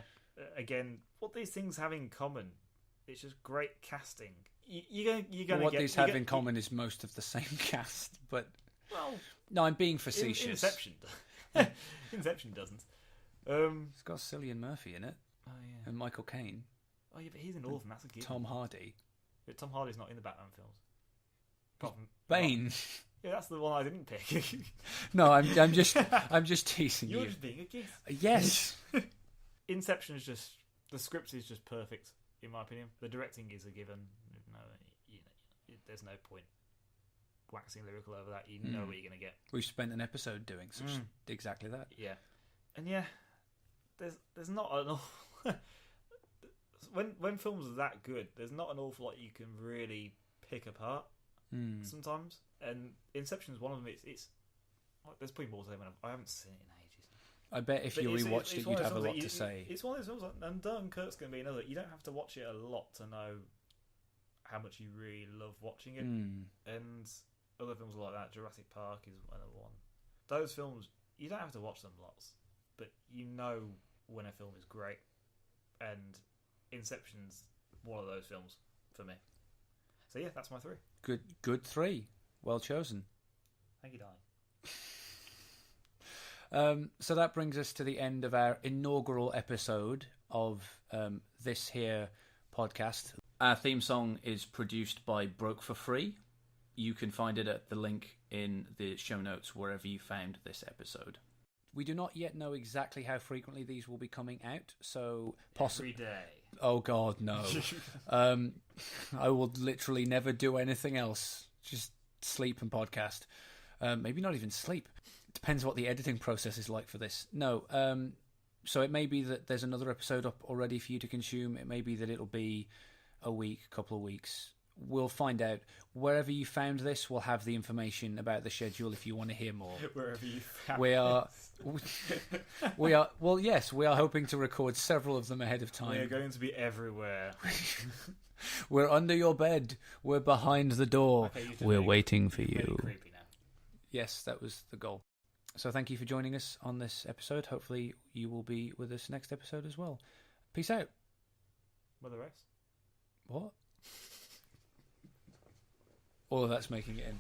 Again, what these things have in common, it's just great casting. You're going what these have in common is most of the same cast, but no, I'm being facetious. Inception doesn't. It's got Cillian Murphy in it. Oh yeah. And Michael Caine. Oh yeah, but he's in all of them. That's a given. Tom Hardy. Yeah, Tom Hardy's not in the Batman films. Bane. Yeah, that's the one I didn't pick. No, I'm just teasing you. You're just being a gift. Yes. Inception is just the script is just perfect in my opinion. The directing is a given. No, there's no point waxing lyrical over that. You know what you're gonna get. We've spent an episode doing exactly that. Yeah, and yeah, there's not an awful when films are that good. There's not an awful lot you can really pick apart sometimes. And Inception is one of them. It's there's probably more to say when I haven't seen it in ages. I bet if you rewatched it, you'd have a lot to say. It's one of those films, and Dunkirk's going to be another. You don't have to watch it a lot to know how much you really love watching it. And other films like that, Jurassic Park is another one. Those films, you don't have to watch them lots, but you know when a film is great. And Inception's one of those films for me. So yeah, that's my 3. Good 3. Well chosen. Thank you, darling. So that brings us to the end of our inaugural episode of this here podcast. Our theme song is produced by Broke for Free. You can find it at the link in the show notes wherever you found this episode. We do not yet know exactly how frequently these will be coming out, so every day. Oh God, no. I will literally never do anything else. Just sleep and podcast. Maybe not even sleep. It depends what the editing process is like for this. No. So it may be that there's another episode up already for you to consume. It may be that it'll be a week, couple of weeks. We'll find out. Wherever you found this, we'll have the information about the schedule if you want to hear more. Wherever you found we are. Well, yes, we are hoping to record several of them ahead of time. We are going to be everywhere. We're under your bed. We're behind the door. Okay, we're waiting for you. Creepy now. Yes, that was the goal. So thank you for joining us on this episode. Hopefully you will be with us next episode as well. Peace out. With the rest? What? All of that's making it in.